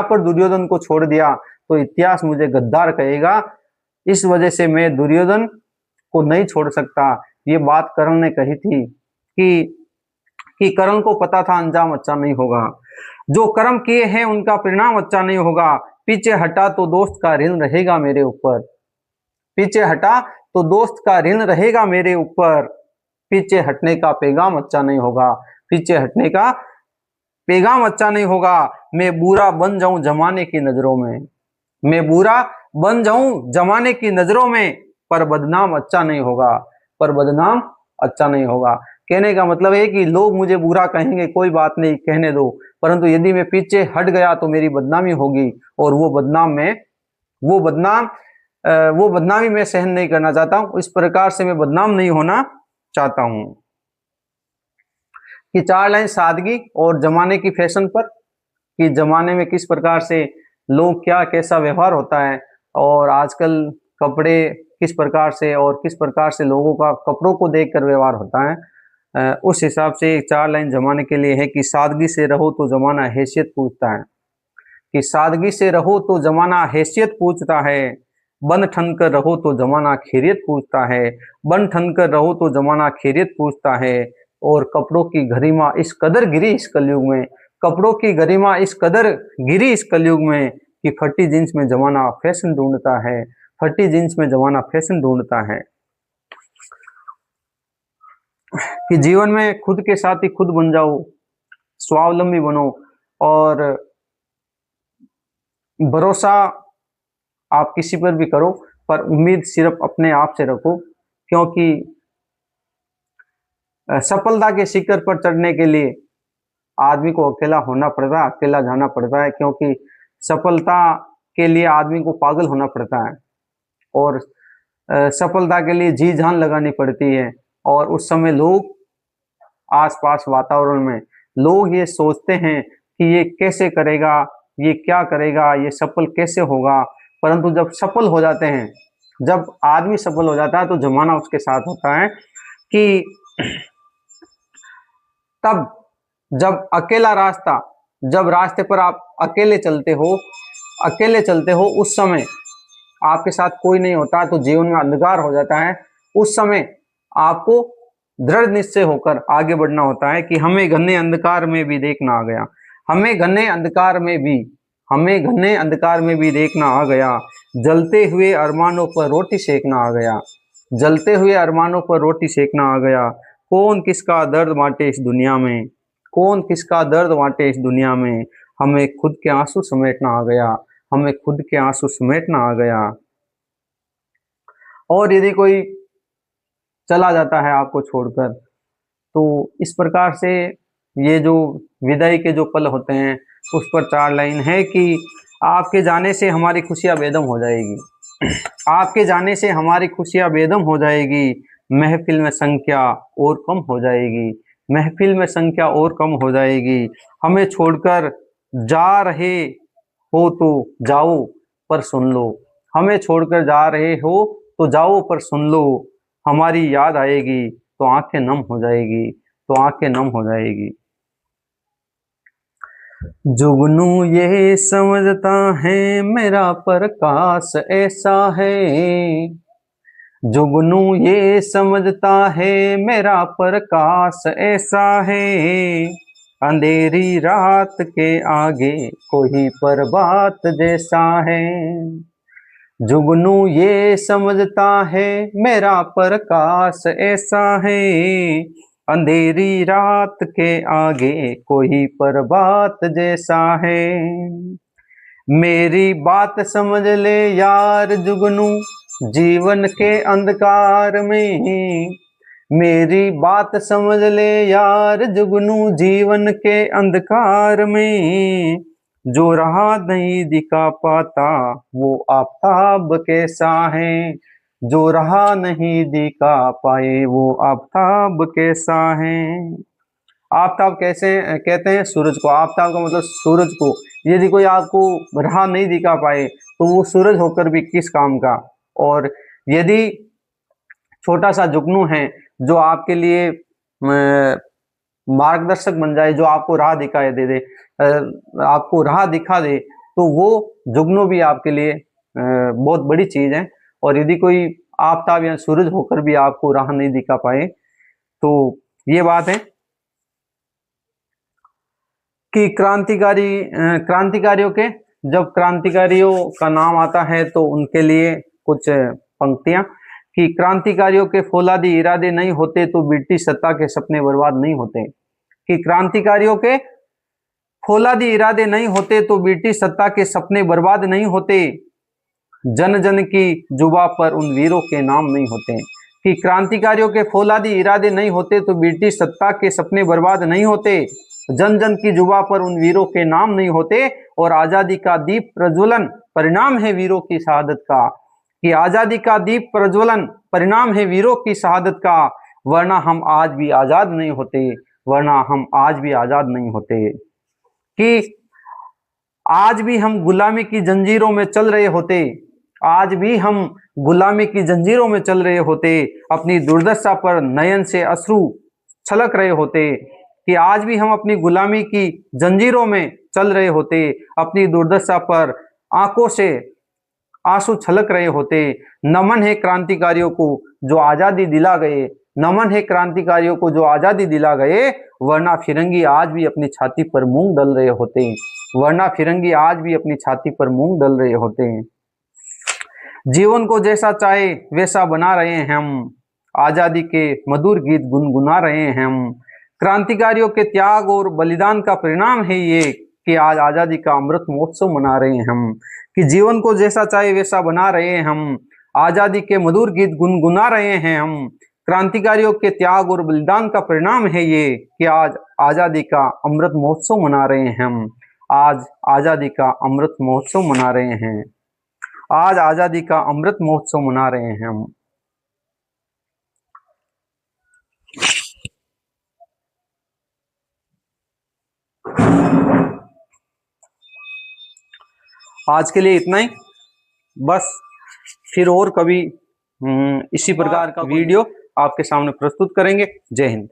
पर दुर्योधन को छोड़ दिया, तो इतिहास मुझे गद्दार कहेगा। इस वजह से मैं दुर्योधन को नहीं छोड़ सकता। ये बात कर्ण ने कही थी कि कर्ण को पता था अंजाम अच्छा नहीं होगा, जो कर्म किए हैं उनका परिणाम अच्छा नहीं होगा। पीछे हटा तो दोस्त का ऋण रहेगा मेरे ऊपर, पीछे हटा तो दोस्त का ऋण रहेगा मेरे ऊपर। पीछे हटने का पैगाम अच्छा नहीं होगा, पीछे हटने का पैगाम अच्छा नहीं होगा। मैं बुरा बन जाऊं जमाने की नजरों में, मैं बुरा बन जाऊं जमाने की नजरों में, पर बदनाम अच्छा नहीं होगा, पर बदनाम अच्छा नहीं होगा। कहने का मतलब है कि लोग मुझे बुरा कहेंगे, कोई बात नहीं, कहने दो, परंतु यदि मैं पीछे हट गया तो मेरी बदनामी होगी, और वो बदनामी मैं सहन नहीं करना चाहता हूं। इस प्रकार से मैं बदनाम नहीं होना चाहता हूं। कि 4 लाइन सादगी और जमाने की फैशन पर, कि जमाने में किस प्रकार से लोग क्या कैसा व्यवहार होता है, और आजकल कपड़े किस प्रकार से और किस प्रकार से लोगों का कपड़ों को देखकर व्यवहार होता है। उस हिसाब से 4 लाइन जमाने के लिए है कि सादगी से रहो तो जमाना हैसियत पूछता है, कि सादगी से रहो तो जमाना हैसियत पूछता है, बन ठन कर रहो तो जमाना खैरियत पूछता है, बन ठन कर रहो तो जमाना खैरियत पूछता है। और कपड़ों की गरिमा इस कदर गिरी इस कलयुग में, कपड़ों की गरिमा इस कदर गिरी इस कलयुग में, कि फटी जींस में जमाना फैशन ढूंढता है, फटी जींस में जमाना फैशन ढूंढता है। कि जीवन में खुद के साथ ही खुद बन जाओ, स्वावलंबी बनो, और भरोसा आप किसी पर भी करो, पर उम्मीद सिर्फ अपने आप से रखो, क्योंकि सफलता के शिखर पर चढ़ने के लिए आदमी को अकेला होना पड़ता है, अकेला जाना पड़ता है, क्योंकि सफलता के लिए आदमी को पागल होना पड़ता है, और सफलता के लिए जी जान लगानी पड़ती है। और उस समय लोग आसपास वातावरण में लोग ये सोचते हैं कि ये कैसे करेगा, ये क्या करेगा, ये सफल कैसे होगा, परंतु जब सफल हो जाते हैं, जब आदमी सफल हो जाता है, तो जमाना उसके साथ होता है। कि तब जब अकेला रास्ता, जब रास्ते पर आप अकेले चलते हो, उस समय आपके साथ कोई नहीं होता, तो जीवन में अंधकार हो जाता है। उस समय आपको दृढ़ निश्चय होकर आगे बढ़ना होता है, कि हमें घने अंधकार में भी देखना आ गया, हमें घने अंधकार में भी देखना आ गया, जलते हुए अरमानों पर रोटी सेकना आ गया, जलते हुए अरमानों पर रोटी सेकना आ गया। कौन किसका दर्द बांटे इस दुनिया में, कौन किसका दर्द बांटे इस दुनिया में, हमें खुद के आंसू समेटना आ गया, हमें खुद के आंसू समेटना आ गया। और यदि कोई चला जाता है आपको छोड़कर, तो इस प्रकार से ये जो विदाई के जो पल होते हैं, उस पर 4 लाइन है कि आपके जाने से हमारी खुशियां बेदम हो जाएगी, आपके जाने से हमारी खुशियां बेदम हो जाएगी, महफिल में संख्या और कम हो जाएगी, महफिल में संख्या और कम हो जाएगी। हमें छोड़कर जा रहे हो तो जाओ पर सुन लो, हमें छोड़कर जा रहे हो तो जाओ पर सुन लो, हमारी याद आएगी तो आंखें नम हो जाएगी, तो आंखें नम हो जाएगी। जुगनू ये समझता है मेरा प्रकाश ऐसा है, जुगनू ये समझता है मेरा प्रकाश ऐसा है, अंधेरी रात के आगे कोई पर्वत जैसा है। जुगनू ये समझता है मेरा प्रकाश ऐसा है, अंधेरी रात के आगे कोई पर्वत जैसा है। मेरी बात समझ ले यार जुगनू जीवन के अंधकार में, मेरी बात समझ ले यार जुगनू जीवन के अंधकार में, जो राह नहीं दिखा पाता वो आफताब कैसा है, जो राह नहीं दिखा पाए वो आफताब कैसा है। आफताब कैसे कहते हैं? सूरज को। आफताब का मतलब सूरज को। यदि कोई आपको राह नहीं दिखा पाए तो वो सूरज होकर भी किस काम का। और यदि छोटा सा जुगनू है जो आपके लिए मार्गदर्शक बन जाए, जो आपको राह दिखाई दे दे, आपको राह दिखा दे, तो वो जुगनू भी आपके लिए बहुत बड़ी चीज है। और यदि कोई आफताब या सूरज होकर भी आपको राह नहीं दिखा पाए तो ये बात है कि क्रांतिकारियों के, जब क्रांतिकारियों का नाम आता है तो उनके लिए कुछ पंक्तियां कि क्रांतिकारियों के फौलादी इरादे नहीं होते तो ब्रिटिश सत्ता के सपने बर्बाद नहीं होते। कि क्रांतिकारियों के फौलादी इरादे नहीं होते तो ब्रिटिश सत्ता के सपने बर्बाद नहीं होते, जन जन की जुबा पर उन वीरों के नाम नहीं होते। कि क्रांतिकारियों के फौलादी इरादे नहीं होते तो ब्रिटिश सत्ता के सपने बर्बाद नहीं होते, जन जन की जुबा पर उन वीरों के नाम नहीं होते। और आजादी का दीप प्रज्वलन परिणाम है वीरों की शहादत का। कि आजादी का दीप प्रज्वलन परिणाम है वीरों की शहादत का, वरना हम आज भी आजाद नहीं होते, वरना हम आज भी आजाद नहीं होते। कि आज भी हम गुलामी की जंजीरों में चल रहे होते, आज भी हम गुलामी की जंजीरों में चल रहे होते, अपनी दुर्दशा पर नयन से अश्रु छलक रहे होते। कि आज भी हम अपनी गुलामी की जंजीरों में चल रहे होते, अपनी दुर्दशा पर आंखों से आंसू छलक रहे होते। नमन है क्रांतिकारियों को जो आजादी दिला गए, नमन है क्रांतिकारियों को जो आजादी दिला गए, वरना फिरंगी आज भी अपनी छाती पर मूंग डल रहे होते, वरना फिरंगी आज भी अपनी छाती पर मूंग डल रहे होते। जीवन को जैसा चाहे वैसा बना रहे हैं हम, आजादी के मधुर गीत गुनगुना रहे हैं हम। क्रांतिकारियों के त्याग और बलिदान का परिणाम है ये कि आज आजादी का अमृत महोत्सव मना रहे हैं हम। कि जीवन को जैसा चाहे वैसा बना रहे हैं हम, आजादी के मधुर गीत गुनगुना रहे हैं हम। क्रांतिकारियों के त्याग और बलिदान का परिणाम है ये कि आज आजादी का अमृत महोत्सव मना रहे हैं हम, आज आजादी का अमृत महोत्सव मना रहे हैं, आज आजादी का अमृत महोत्सव मना रहे हैं हम। आज के लिए इतना ही बस। फिर और कभी इसी प्रकार का वीडियो आपके सामने प्रस्तुत करेंगे। जय हिंद।